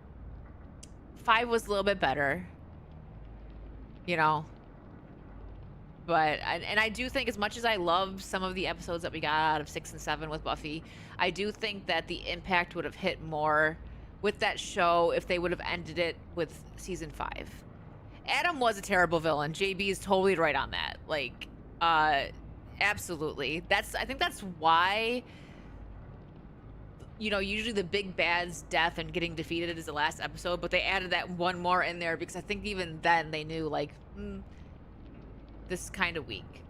5 was a little bit better. But I do think, as much as I love some of the episodes that we got out of 6 and 7 with Buffy, I do think that the impact would have hit more with that show if they would have ended it with season 5. Adam was a terrible villain. JB is totally right on that. Like, absolutely. I think that's why, usually the big bad's death and getting defeated is the last episode, but they added that one more in there because I think even then they knew, like, this is kind of weak.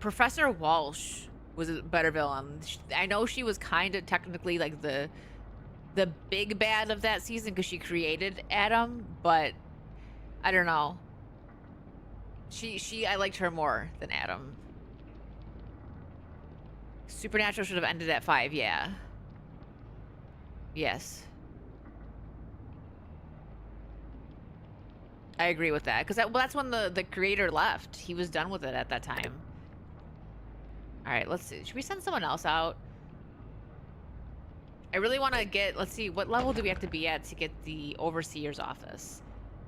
Professor Walsh was a better villain. I know she was kind of technically like the big bad of that season because she created Adam, but I don't know. I liked her more than Adam. Supernatural should have ended at 5, yeah. Yes. I agree with that. Because that's when the creator left. He was done with it at that time. Alright, let's see. Should we send someone else out? I really want to get... Let's see. What level do we have to be at to get the Overseer's office?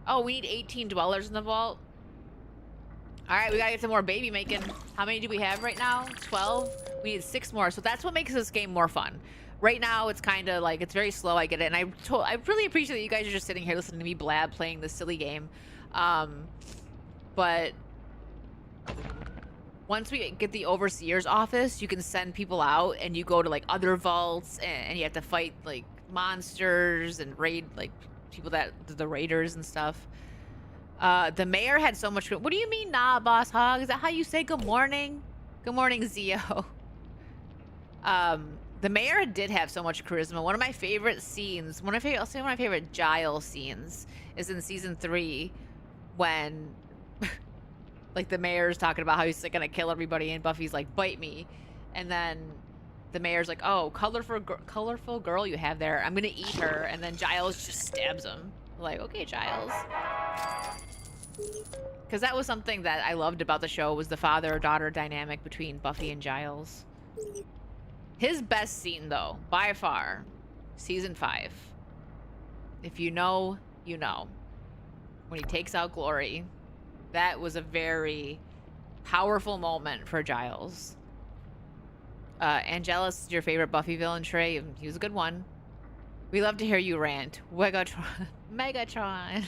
Oh, we need 18 dwellers in the vault. Alright, we gotta get some more baby making. How many do we have right now? 12? We need 6 more. So that's what makes this game more fun. Right now, it's kind of like, it's very slow, I get it. And I really appreciate that you guys are just sitting here listening to me blab playing this silly game. But once we get the Overseer's office, you can send people out and you go to like other vaults and you have to fight like monsters and raid like people the raiders and stuff. The mayor had so much... What do you mean, nah, Boss Hog? Is that how you say good morning? Good morning, Zio. The mayor did have so much charisma. One of my favorite scenes, I'll say one of my favorite Giles scenes is in season 3 when like the mayor's talking about how he's like gonna kill everybody and Buffy's like, bite me. And then the mayor's like, oh, colorful girl you have there. I'm gonna eat her. And then Giles just stabs him. Like, okay, Giles. Because that was something that I loved about the show, was the father-daughter dynamic between Buffy and Giles. His best scene, though, by far, season 5. If you know, you know. When he takes out Glory. That was a very powerful moment for Giles. Angelus is your favorite Buffy villain, Trey. He was a good one. We love to hear you rant. Megatron. Megatron.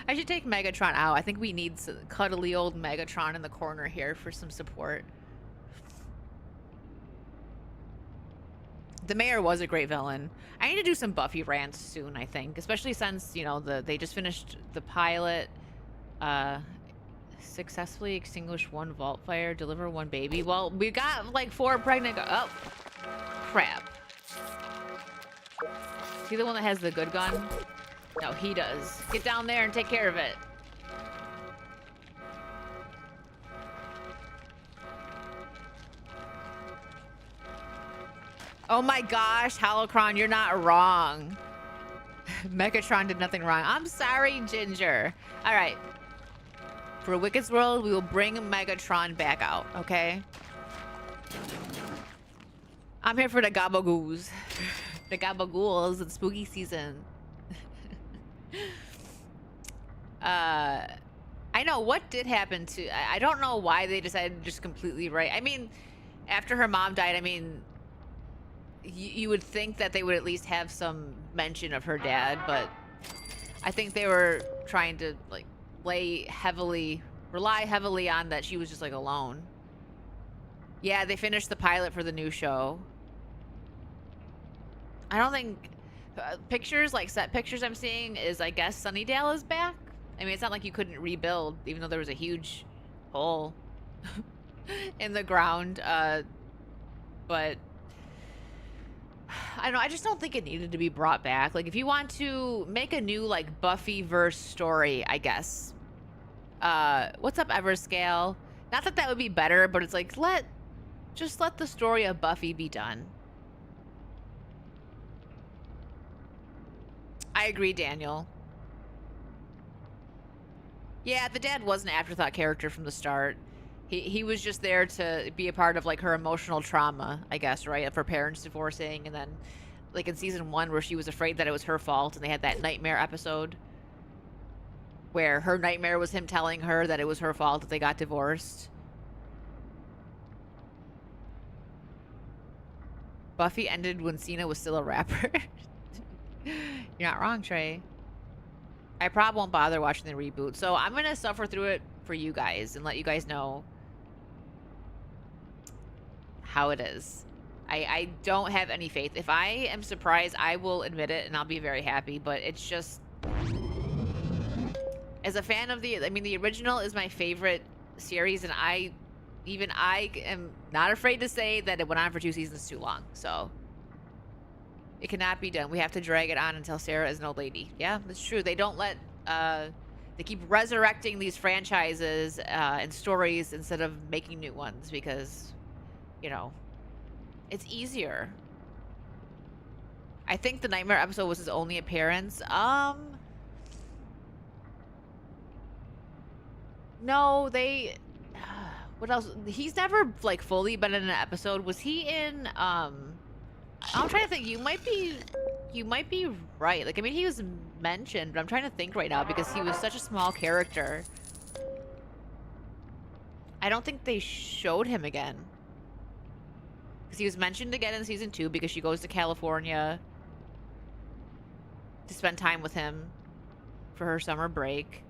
I should take Megatron out. I think we need some cuddly old Megatron in the corner here for some support. The mayor was a great villain. I need to do some Buffy rants soon, I think. Especially since, they just finished the pilot. Successfully extinguish 1 vault fire, deliver 1 baby. Well, we got like 4 pregnant... Oh, crap. Is he the one that has the good gun? No, he does. Get down there and take care of it. Oh my gosh, Holocron, you're not wrong. Megatron did nothing wrong. I'm sorry, Ginger. All right. For Wicked's World, we will bring Megatron back out, okay? I'm here for the gabagoos. The gabagools. It's spooky season. I know what did happen to... I don't know why they decided to just completely write... I mean, after her mom died, I mean... You would think that they would at least have some mention of her dad, but I think they were trying to like rely heavily on that she was just like alone. Yeah, they finished the pilot for the new show. I don't think pictures, like set pictures I'm seeing is, I guess, Sunnydale is back. I mean, it's not like you couldn't rebuild, even though there was a huge hole in the ground. But I don't know. I just don't think it needed to be brought back. Like, if you want to make a new, like, Buffy verse story, I guess. What's up, Everscale? Not that that would be better, but it's like, just let the story of Buffy be done. I agree, Daniel. Yeah, the dad was an afterthought character from the start. He was just there to be a part of, like, her emotional trauma, I guess, right? Of her parents divorcing, and then, like, in season 1 where she was afraid that it was her fault, and they had that nightmare episode where her nightmare was him telling her that it was her fault that they got divorced. Buffy ended when Cena was still a rapper. You're not wrong, Trey. I probably won't bother watching the reboot, so I'm gonna suffer through it for you guys and let you guys know how it is. I don't have any faith. If I am surprised, I will admit it and I'll be very happy, but it's just, as a fan of the original is my favorite series, and I am not afraid to say that it went on for 2 seasons too long, so it cannot be done. We have to drag it on until Sarah is an old lady. Yeah, that's true. They don't let, they keep resurrecting these franchises and stories instead of making new ones because, you know, it's easier. I think the Nightmare episode was his only appearance. No, they, what else? He's never, like, fully been in an episode. Was he in, I'm trying to think. You might be right. Like, I mean, he was mentioned, but I'm trying to think right now because he was such a small character. I don't think they showed him again. Because he was mentioned again in season 2 because she goes to California to spend time with him for her summer break.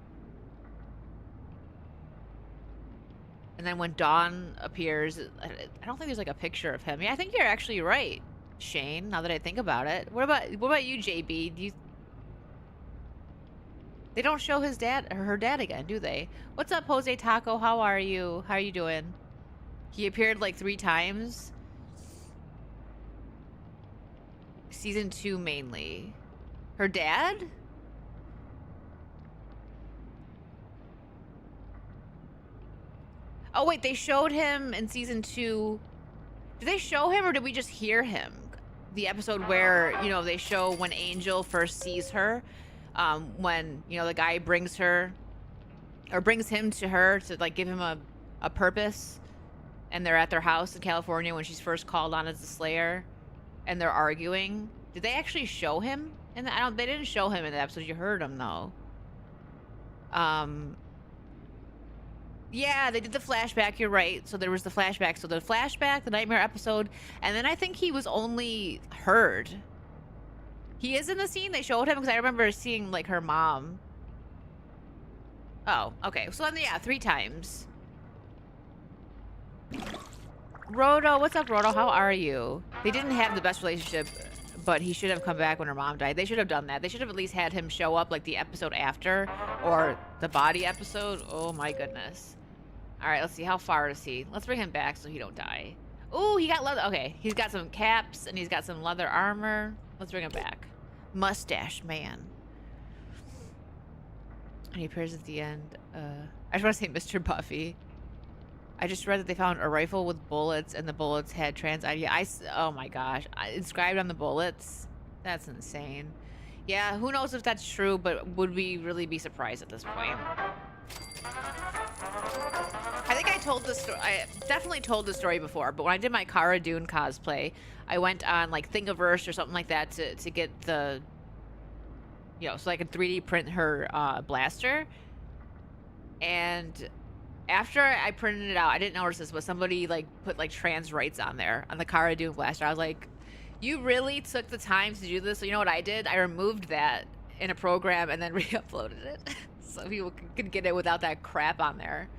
And then when Dawn appears, I don't think there's, like, a picture of him. Yeah, I think you're actually right, Shane, now that I think about it. What about you, JB? They don't show his dad or her dad again, do they? What's up, Jose Taco? How are you? How are you doing? He appeared like 3 times. Season 2 mainly. Her dad? Oh wait, they showed him in season 2. Did they show him or did we just hear him? The episode where, you know, they show when Angel first sees her, when, you know, the guy brings her or brings him to her to, like, give him a purpose, and they're at their house in California when she's first called on as the Slayer, and they're arguing. Did they actually show him? And they didn't show him in the episode. You heard him though. Yeah, they did the flashback. You're right. So there was the flashback. So the flashback, the Nightmare episode, and then I think he was only heard. He is in the scene. They showed him because I remember seeing, like, her mom. Oh, okay. So then, yeah, 3 times. Roto, what's up, Roto? How are you? They didn't have the best relationship, but he should have come back when her mom died. They should have done that. They should have at least had him show up, like, the episode after, or the body episode. Oh my goodness. All right, let's see. How far is he? Let's bring him back so he don't die. Ooh, he got leather. Okay, he's got some caps and he's got some leather armor. Let's bring him back. Mustache man. And he appears at the end. I just want to say Mr. Buffy. I just read that they found a rifle with bullets and the bullets had trans ID. Oh my gosh. Inscribed on the bullets? That's insane. Yeah, who knows if that's true, but would we really be surprised at this point? I think I told this story. I definitely told this story before, but when I did my Cara Dune cosplay, I went on, like, Thingiverse or something like that to get the, you know, so I could 3D print her blaster. And after I printed it out, I didn't notice this, but somebody, like, put, like, trans rights on there on the Cara Dune blaster. I was like, you really took the time to do this? So you know what I did? I removed that in a program and then re-uploaded it so people could get it without that crap on there.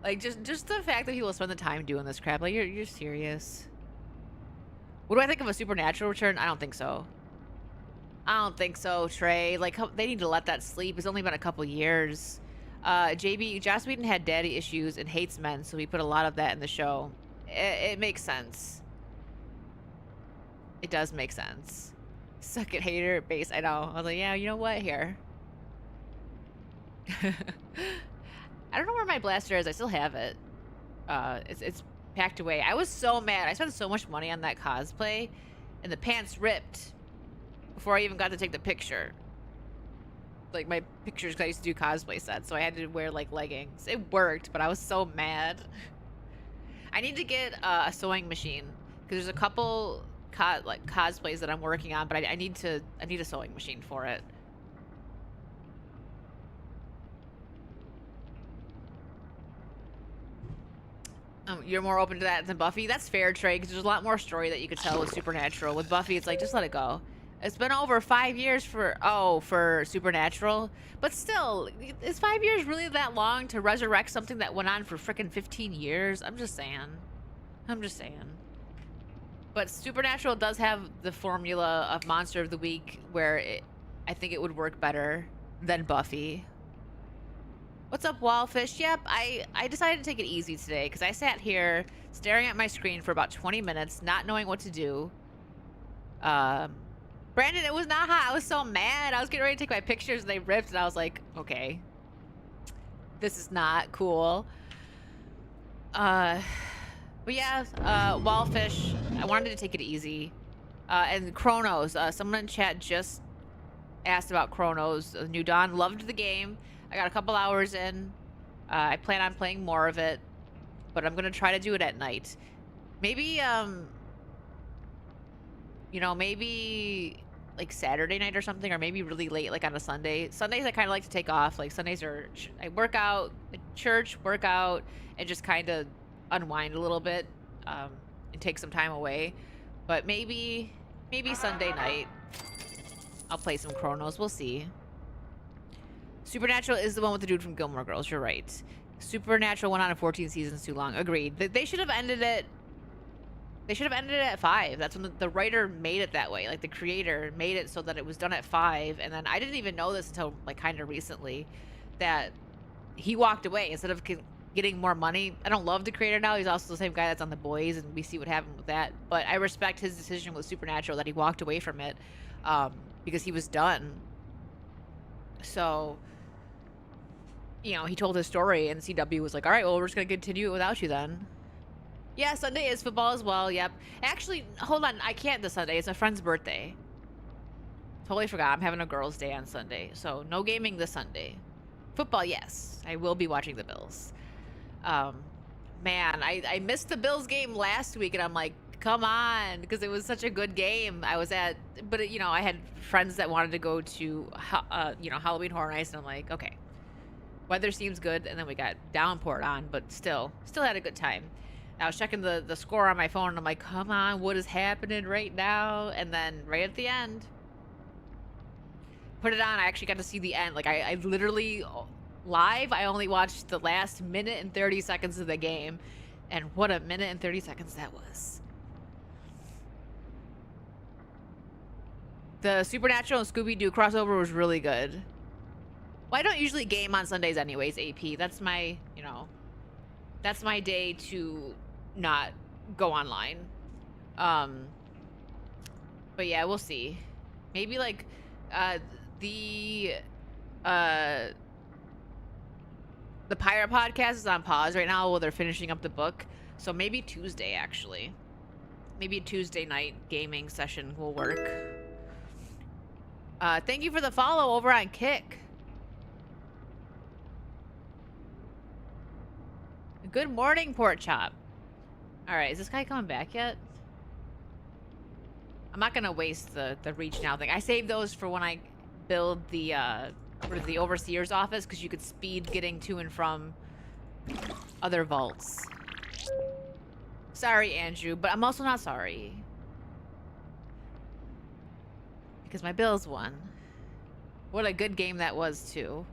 Like, just the fact that people spend the time doing this crap. Like, you're serious. What do I think of a supernatural return? I don't think so. I don't think so, Trey. Like, they need to let that sleep. It's only been a couple years. JB, Joss Whedon had daddy issues and hates men, so he put a lot of that in the show. It makes sense. It does make sense. Suck it, hater, base. I know. I was like, yeah, you know what? Here. I don't know where my blaster is. I still have it. It's packed away. I was so mad. I spent so much money on that cosplay, and the pants ripped before I even got to take the picture. Like my pictures, because I used to do cosplay sets, so I had to wear like leggings. It worked, but I was so mad. I need to get a sewing machine because there's a couple cosplays that I'm working on, but I need a sewing machine for it. You're more open to that than Buffy? That's fair, Trey, because there's a lot more story that you could tell with Supernatural. With Buffy, it's like, just let it go. It's been over 5 years for Supernatural. But still, is 5 years really that long to resurrect something that went on for frickin' 15 years? I'm just saying. But Supernatural does have the formula of Monster of the Week where I think it would work better than Buffy. What's up, Wallfish? Yep, I decided to take it easy today because I sat here staring at my screen for about 20 minutes, not knowing what to do. Brandon, it was not hot. I was so mad. I was getting ready to take my pictures and they ripped, and I was like, okay, this is not cool. But yeah, Wallfish, I wanted to take it easy. And Chronos, someone in chat just asked about Chronos. New Dawn loved the game. I got a couple hours in. I plan on playing more of it, but I'm gonna try to do it at night. Maybe, maybe like Saturday night or something, or maybe really late, like on a Sunday. Sundays I kind of like to take off. Like Sundays I work out, church, workout, and just kind of unwind a little bit, and take some time away. But maybe Sunday night I'll play some Chronos. We'll see. Supernatural is the one with the dude from Gilmore Girls. You're right. Supernatural went on in 14 seasons too long. Agreed. They should have ended it. They should have ended it at 5. That's when the writer made it that way. Like the creator made it so that it was done at 5. And then I didn't even know this until like kind of recently that he walked away instead of getting more money. I don't love the creator now. He's also the same guy that's on The Boys, and we see what happened with that. But I respect his decision with Supernatural that he walked away from it because he was done. So, he told his story, and CW was like, all right, well, we're just going to continue it without you then. Yeah, Sunday is football as well, yep. Actually, hold on, I can't this Sunday. It's a friend's birthday. Totally forgot. I'm having a girls' day on Sunday, so no gaming this Sunday. Football, yes. I will be watching the Bills. Man, I missed the Bills game last week, and I'm like, come on, because it was such a good game. I had friends that wanted to go to, Halloween Horror Nights, and I'm like, okay. Weather seems good, and then we got downpoured on, but still had a good time. I was checking the score on my phone, and I'm like, come on, what is happening right now? And then right at the end, put it on. I actually got to see the end. Like, I literally, live, I only watched the last minute and 30 seconds of the game, and what a minute and 30 seconds that was. The Supernatural and Scooby-Doo crossover was really good. Well, I don't usually game on Sundays anyways, AP. That's my, that's my day to not go online. But yeah, we'll see. Maybe like the Pirate Podcast is on pause right now while they're finishing up the book. So maybe Tuesday, actually. Maybe a Tuesday night gaming session will work. Thank you for the follow over on Kick. Good morning, Pork Chop. All right, is this guy coming back yet? I'm not gonna waste the reach now thing. I saved those for when I build the overseer's office, because you could speed getting to and from other vaults. Sorry, Andrew, but I'm also not sorry because my Bills won. What a good game that was too.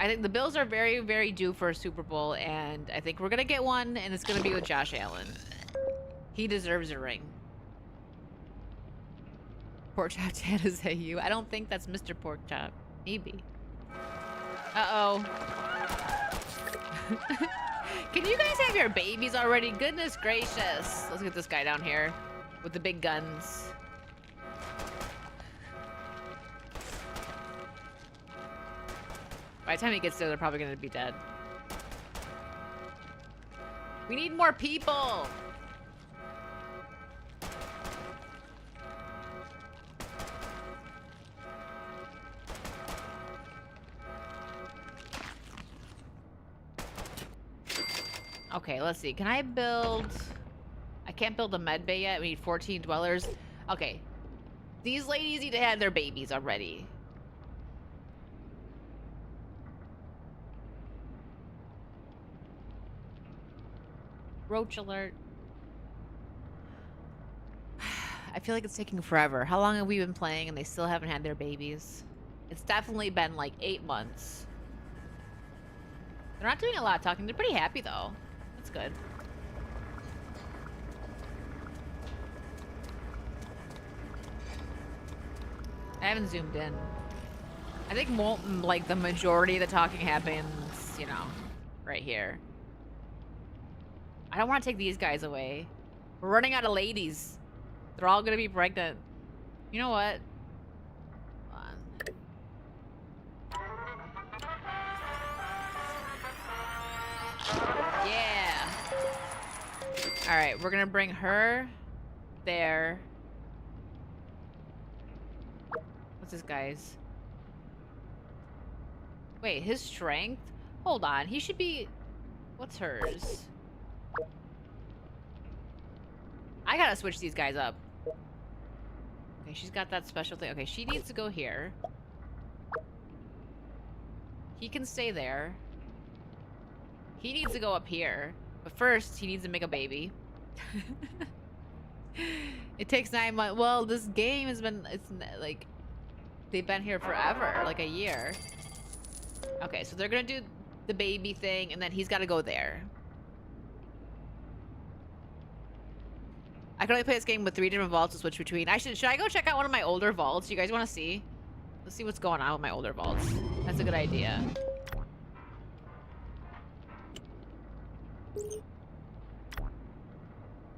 I think the Bills are very, very due for a Super Bowl, and I think we're gonna get one, and it's gonna be with Josh Allen. He deserves a ring. Pork Chop Dad is that you? I don't think that's Mr. Pork Chop. Maybe. Uh-oh. Can you guys have your babies already? Goodness gracious. Let's get this guy down here with the big guns. By the time he gets there, they're probably going to be dead. We need more people. Okay, let's see. Can I build... I can't build a med bay yet. We need 14 dwellers. Okay. These ladies need to have their babies already. Roach alert. I feel like it's taking forever. How long have we been playing and they still haven't had their babies? It's definitely been like 8 months. They're not doing a lot of talking. They're pretty happy though. That's good. I haven't zoomed in. I think more, like the majority of the talking happens, you know, right here. I don't want to take these guys away. We're running out of ladies. They're all gonna be pregnant. You know what? Hold on. Yeah. All right, we're gonna bring her there. What's this guy's? Wait, his strength? Hold on, he should be... What's hers? I gotta switch these guys up. Okay, she's got that special thing. Okay, she needs to go here. He can stay there. He needs to go up here. But first, he needs to make a baby. It takes 9 months. Well, this game has been... It's like... They've been here forever. Like a year. Okay, so they're gonna do the baby thing, and then he's gotta go there. I can only play this game with 3 different vaults to switch between. Should I go check out one of my older vaults? You guys want to see? Let's see what's going on with my older vaults. That's a good idea.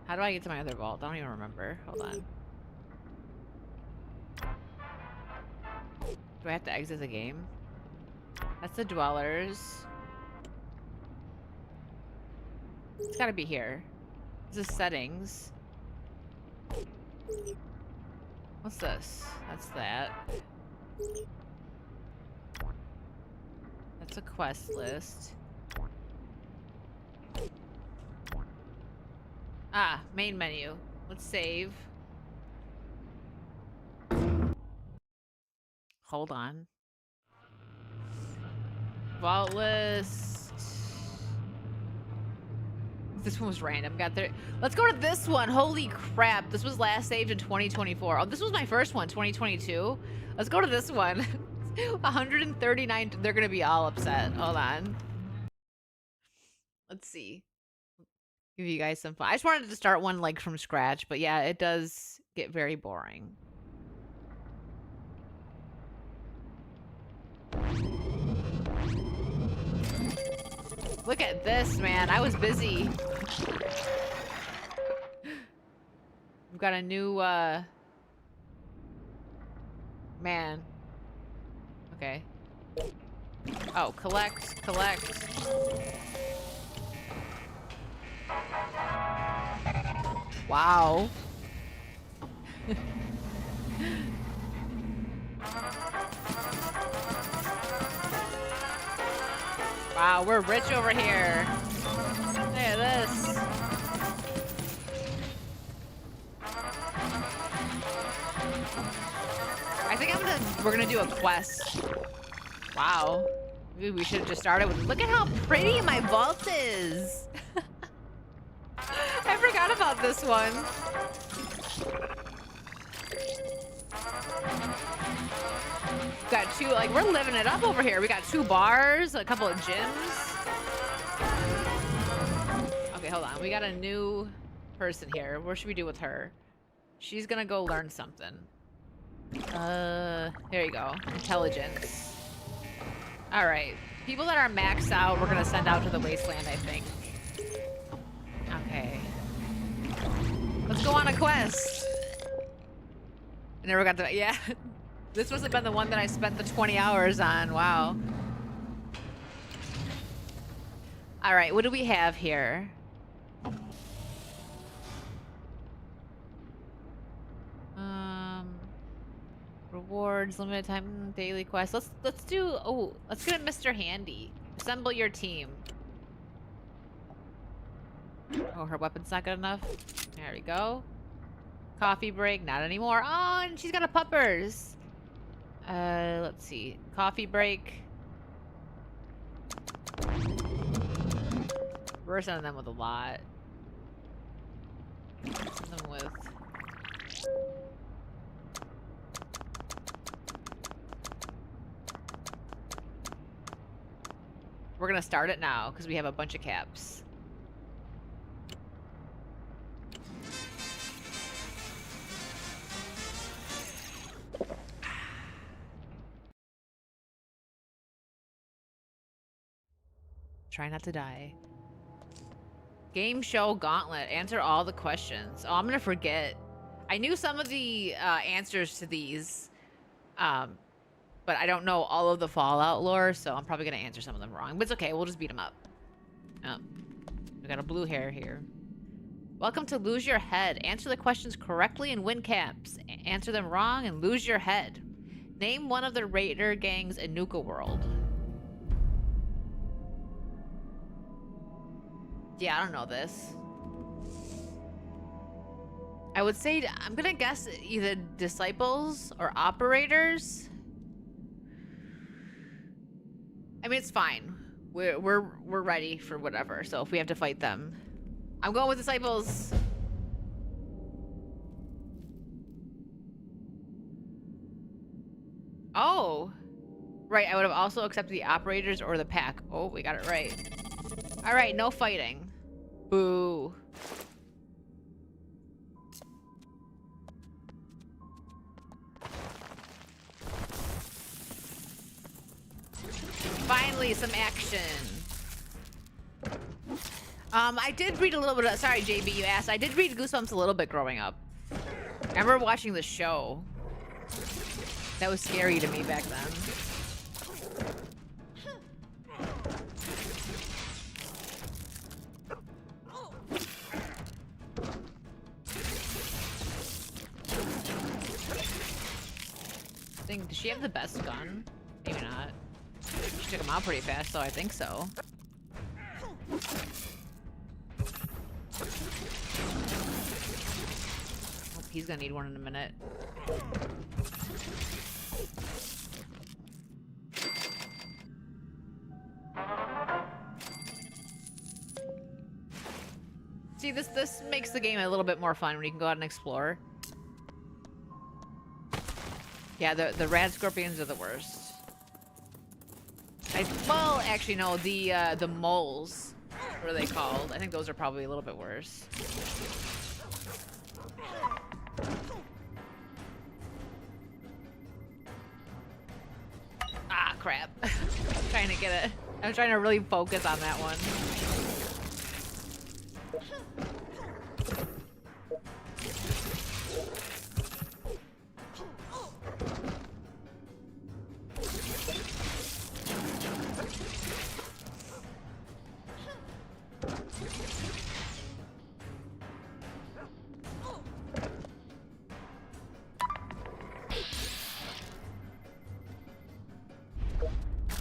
How do I get to my other vault? I don't even remember. Hold on. Do I have to exit the game? That's the dwellers. It's gotta be here. This is settings. What's this? That's that. That's a quest list. Ah, main menu. Let's save. Hold on. Vault list. This one was random. Got there. Let's go to this one. Holy crap. This was last saved in 2024. Oh, this was my first one, 2022. Let's go to this one. 139. They're going to be all upset. Hold on. Let's see. Give you guys some fun. I just wanted to start one like from scratch, but yeah, it does get very boring. Look at this, man. I was busy. We've got a new, man. Okay. Oh, collect. Wow. Wow, we're rich over here. Look at this. I think we're gonna do a quest. Wow. Maybe we should have just started with, look at how pretty my vault is. I forgot about this one. Got two, like, we're living it up over here. We got 2 bars, a couple of gyms. Okay, hold on. We got a new person here. What should we do with her? She's gonna go learn something. Here you go. Intelligence. All right. People that are maxed out, we're gonna send out to the wasteland, I think. Okay. Let's go on a quest. I never got to, yeah. This must have been the one that I spent the 20 hours on. Wow. All right, what do we have here? Rewards, limited time, daily quest. Let's do, oh, let's get a Mr. Handy. Assemble your team. Oh, her weapon's not good enough. There we go. Coffee break, not anymore. Oh, and she's got a puppers. Let's see. Coffee break. We're sending them with a lot. Send them with... We're gonna start it now, because we have a bunch of caps. Try not to die. Game show gauntlet. Answer all the questions. Oh, I'm gonna forget. I knew some of the answers to these, but I don't know all of the Fallout lore, so I'm probably gonna answer some of them wrong. But it's okay. We'll just beat them up. Oh, we got a blue hair here. Welcome to Lose Your Head. Answer the questions correctly and win caps. Answer them wrong and lose your head. Name one of the Raider gangs in Nuka World. Yeah, I don't know this. I would say, I'm gonna guess either disciples or operators. I mean, it's fine. We're ready for whatever. So if we have to fight them, I'm going with disciples. Oh, right. I would have also accepted the operators or the pack. Oh, we got it right. All right, no fighting. Boo. Finally, some action. I did read a little bit of, sorry, JB, you asked. I did read Goosebumps a little bit growing up. I remember watching the show. That was scary to me back then. Does she have the best gun? Maybe not. She took him out pretty fast, so I think so. Oh, he's gonna need one in a minute. See, this makes the game a little bit more fun when you can go out and explore. Yeah, the rad scorpions are the worst. Well, actually, no, the moles, what are they called? I think those are probably a little bit worse. Ah, crap. I'm trying to get it. I'm trying to really focus on that one.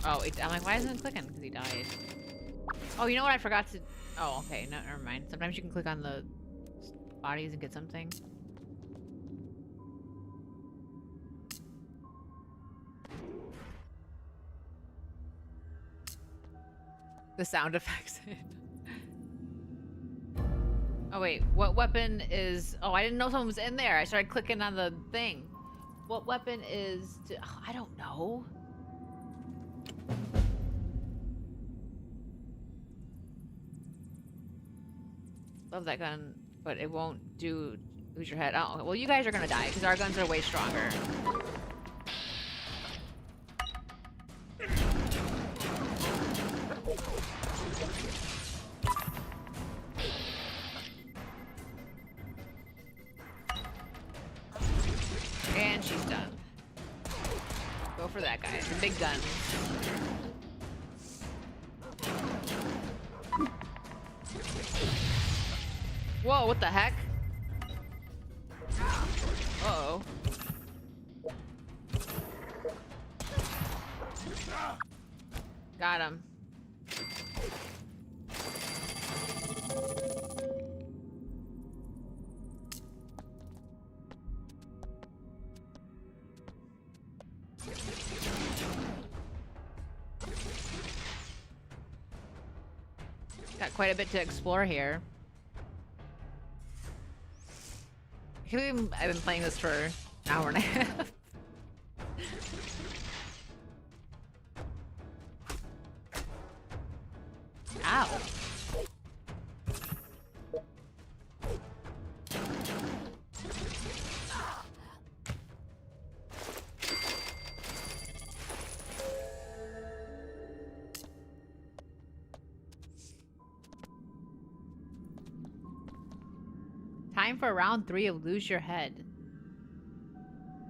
Oh, I'm like, why isn't it clicking? Because he died. Oh, you know what I forgot to... Oh, okay. No, never mind. Sometimes you can click on the bodies and get something. The sound effects. Oh, wait. What weapon is... Oh, I didn't know someone was in there. I started clicking on the thing. What weapon is... I don't know. Love that gun, but it won't do... Lose your head. Oh, well, you guys are gonna die, because our guns are way stronger. And she's done. Go for that guy. The big gun. Whoa, what the heck? Uh-oh. Got him. Got quite a bit to explore here. I've been playing this for an hour and a half. Ow. Time for round 3 of Lose Your Head.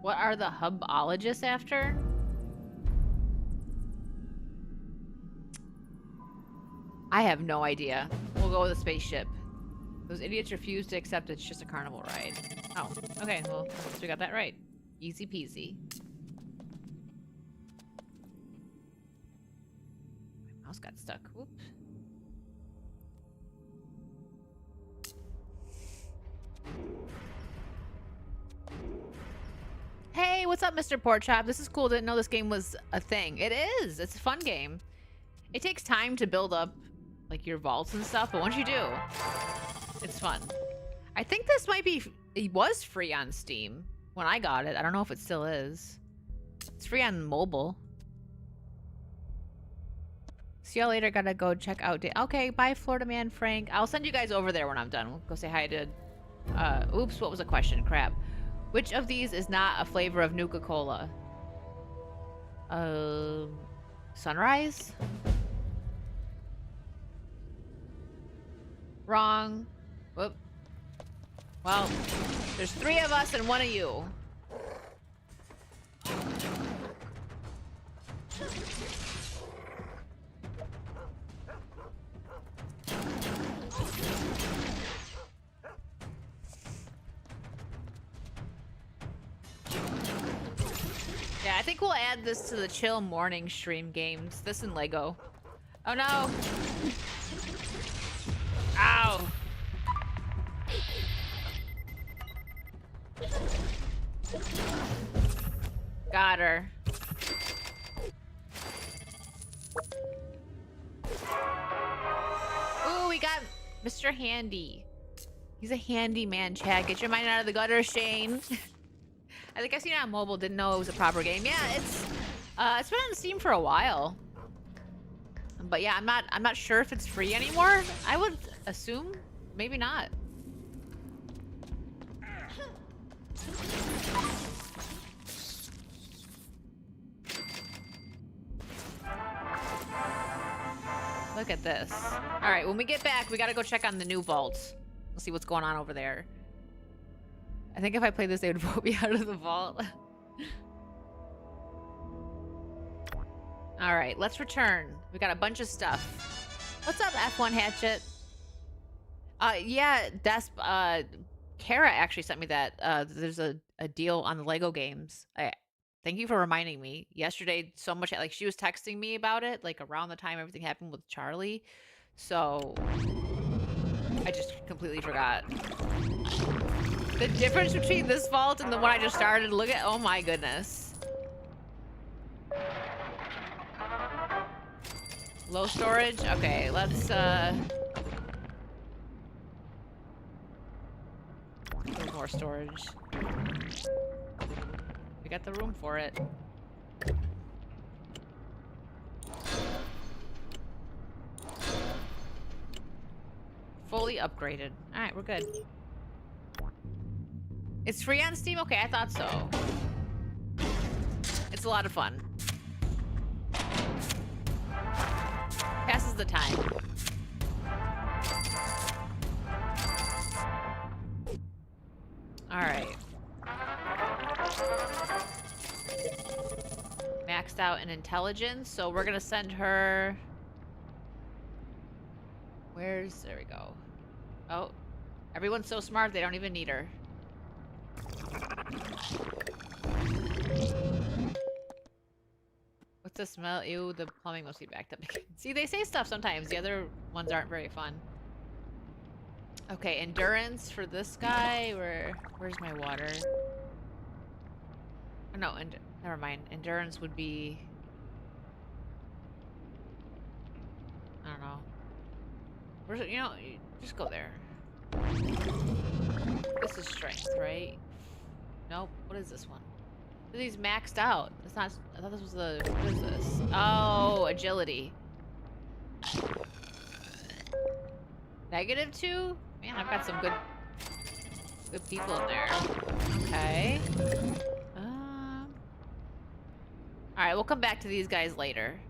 What are the hubologists after? I have no idea. We'll go with a spaceship. Those idiots refuse to accept it's just a carnival ride. Oh, okay. Well, we got that right. Easy peasy. My mouse got stuck. Whoops. Hey, what's up, Mr. Porkchop? This is cool. Didn't know this game was a thing. It is. It's a fun game. It takes time to build up, like, your vaults and stuff, but once you do, it's fun. I think this might be... It was free on Steam when I got it. I don't know if it still is. It's free on mobile. See y'all later. Gotta go check out... Okay, bye, Florida Man Frank. I'll send you guys over there when I'm done. We'll go say hi to... Oops, what was the question? Crap. Which of these is not a flavor of Nuka-Cola? Sunrise? Wrong. Whoop. Well, there's 3 of us and 1 of you. Yeah, I think we'll add this to the chill morning stream games. This and Lego. Oh no! Ow! Got her. Ooh, we got Mr. Handy. He's a handyman, Chad. Get your mind out of the gutter, Shane. I think I've seen it on mobile. Didn't know it was a proper game. Yeah, it's been on Steam for a while. But yeah, I'm not sure if it's free anymore. I would assume maybe not. Look at this. All right, when we get back, we gotta go check on the new vaults. We'll see what's going on over there. I think if I played this, they would vote me out of the vault. All right, let's return. We got a bunch of stuff. What's up, F1 Hatchet? Yeah, that's Kara actually sent me that. There's a deal on the Lego games. Thank you for reminding me. Yesterday, so much, like, she was texting me about it, like, around the time everything happened with Charlie. So, I just completely forgot. The difference between this vault and the one I just started, look at, oh my goodness. Low storage? Okay, let's, more storage. We got the room for it. Fully upgraded. Alright, we're good. It's free on Steam? Okay, I thought so. It's a lot of fun. Passes the time. Alright. Maxed out in intelligence, so we're gonna send her... Where's... There we go. Oh. Everyone's so smart, they don't even need her. What's the smell? Ew, the plumbing must be backed up. See, they say stuff sometimes. The other ones aren't very fun. Okay, endurance for this guy. Where's my water? Oh, no, never mind. Endurance would be... I don't know. Where's it? You know, just go there. This is strength, right? Nope. What is this one? These maxed out. It's not. I thought this was the. What is this? Oh, agility. -2? Man, I've got some good people in there. Okay. All right, we'll come back to these guys later.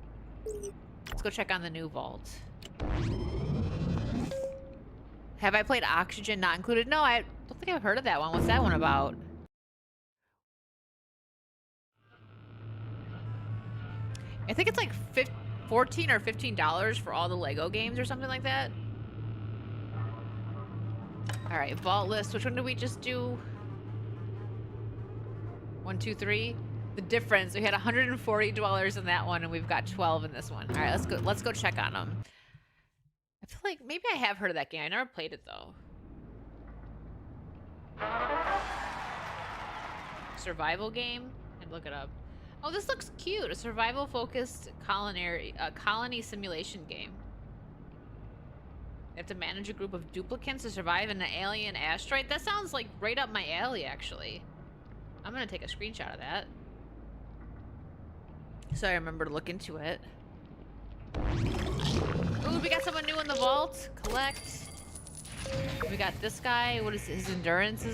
Let's go check on the new vault. Have I played Oxygen Not Included? No, I don't think I've heard of that one. What's that one about? I think it's like $14 or $15 for all the Lego games or something like that. All right, vault list. Which one did we just do? 1, 2, 3. The difference. We had $140 in that one, and we've got 12 in this one. All right, let's go check on them. I feel like maybe I have heard of that game. I never played it though. Survival game? I'd look it up. Oh, this looks cute. A survival-focused colony simulation game. You have to manage a group of duplicants to survive in an alien asteroid. That sounds like right up my alley, actually. I'm gonna take a screenshot of that, so I remember to look into it. Ooh, we got someone new in the vault. Collect. We got this guy. What is his endurance?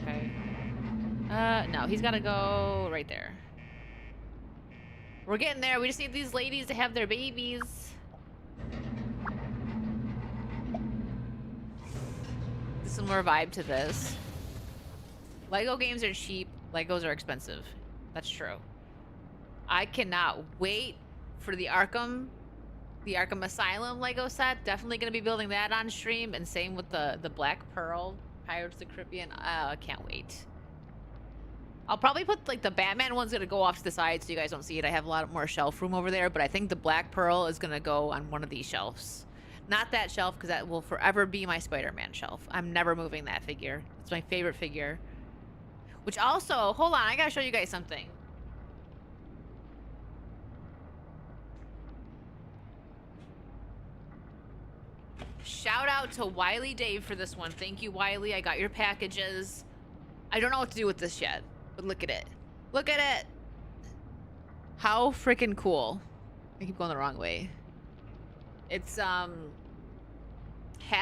Okay. No, he's gotta go right there. We're getting there. We just need these ladies to have their babies. Similar vibe to this. Lego games are cheap. Legos are expensive. That's true. I cannot wait for the Arkham Asylum Lego set. Definitely going to be building that on stream. And same with the Black Pearl Pirates of the Caribbean. I can't wait. I'll probably put, like, the Batman one's gonna go off to the side so you guys don't see it. I have a lot more shelf room over there, but I think the Black Pearl is gonna go on one of these shelves. Not that shelf, because that will forever be my Spider-Man shelf. I'm never moving that figure. It's my favorite figure. Which also, hold on, I gotta show you guys something. Shout out to Wiley Dave for this one. Thank you, Wiley. I got your packages. I don't know what to do with this yet. But look at it. Look at it. How freaking cool. I keep going the wrong way. It's half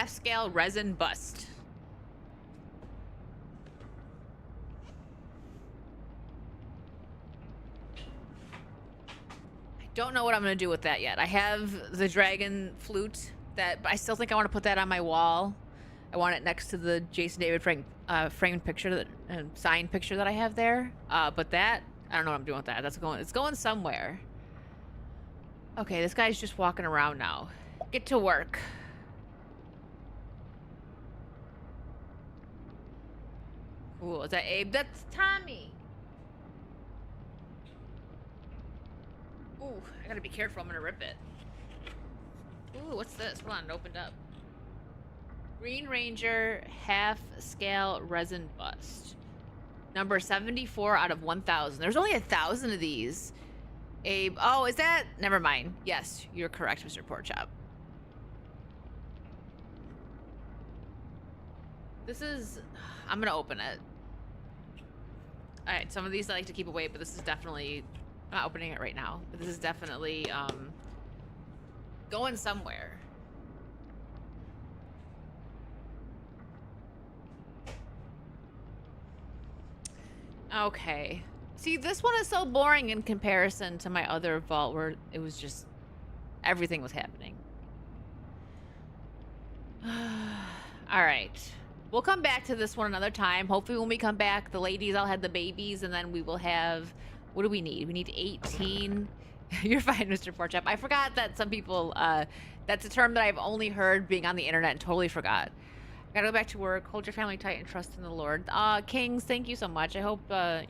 scale resin bust. I don't know what I'm gonna do with that yet. I have the dragon flute but I still think I want to put that on my wall. I want it next to the Jason David Frank framed picture signed picture that I have there. But that, I don't know what I'm doing with that. It's going somewhere. Okay, this guy's just walking around now. Get to work. Ooh, is that Abe? That's Tommy. Ooh, I gotta be careful. I'm gonna rip it. Ooh, what's this? Hold on, it opened up. Green Ranger half-scale resin bust. Number 74 out of 1,000. There's only 1,000 of these. Abe, oh, is that? Never mind. Yes, you're correct, Mr. Porkchop. This is, I'm gonna open it. All right, some of these I like to keep away, but this is definitely, I'm not opening it right now, but this is definitely going somewhere. Okay. See, this one is so boring in comparison to my other vault where it was just everything was happening. All right. We'll come back to this one another time. Hopefully when we come back, the ladies all had the babies, and then we will have, what do we need? We need 18. You're fine, Mr. Porchop. I forgot that some people, that's a term that I've only heard being on the internet and totally forgot. Gotta go back to work. Hold your family tight and trust in the Lord. Kings, thank you so much. I hope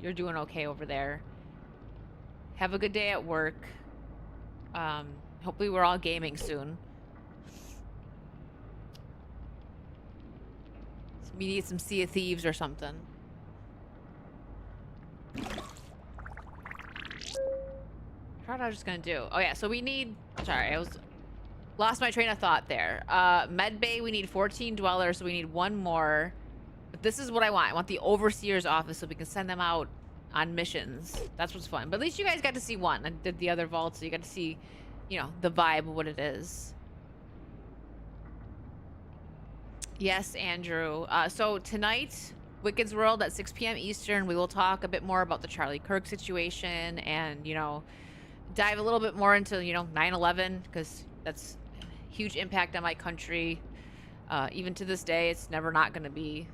you're doing okay over there. Have a good day at work. Hopefully we're all gaming soon. We need some Sea of Thieves or something. I forgot what I was just gonna do. Oh yeah, so we need, sorry, lost my train of thought there. Med Bay, we need 14 dwellers, so we need one more. But this is what I want. I want the Overseer's office so we can send them out on missions. That's what's fun. But at least you guys got to see one. I did the other vault, so you got to see, you know, the vibe of what it is. Yes, Andrew. So tonight, Wicked's World at 6 p.m. Eastern, we will talk a bit more about the Charlie Kirk situation and, you know, dive a little bit more into, you know, 9/11, because that's a huge impact on my country. Even to this day, it's never not going to be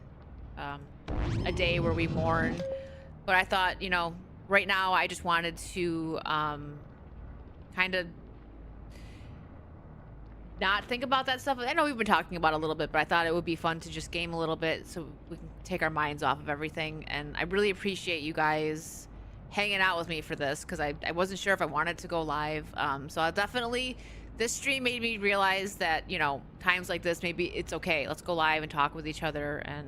a day where we mourn. But I thought, you know, right now I just wanted to kind of not think about that stuff. I know we've been talking about it a little bit, but I thought it would be fun to just game a little bit so we can take our minds off of everything. And I really appreciate you guys hanging out with me for this, because I wasn't sure if I wanted to go live. So I'll definitely, this stream made me realize that, you know, times like this, maybe it's okay. Let's go live and talk with each other and,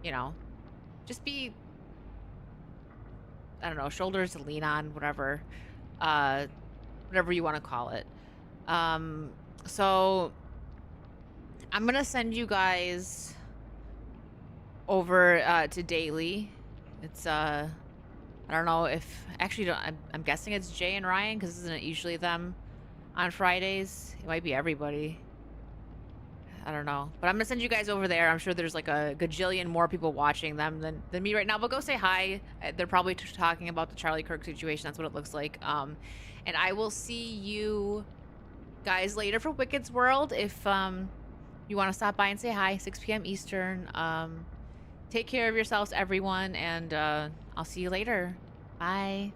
you know, just be, I don't know, shoulders to lean on, whatever. Whatever you want to call it. So I'm gonna send you guys over to daily. It's I don't know if actually I'm guessing it's Jay and Ryan, because isn't it usually them on Fridays? It might be everybody. I don't know, but I'm gonna send you guys over there. I'm sure there's like a gajillion more people watching them than me right now, but go say hi. They're probably talking about the Charlie Kirk situation. That's what it looks like. And I will see you guys later for Wicked's World. If you want to stop by and say hi, 6 p.m. Eastern. Take care of yourselves, everyone, and I'll see you later. Bye.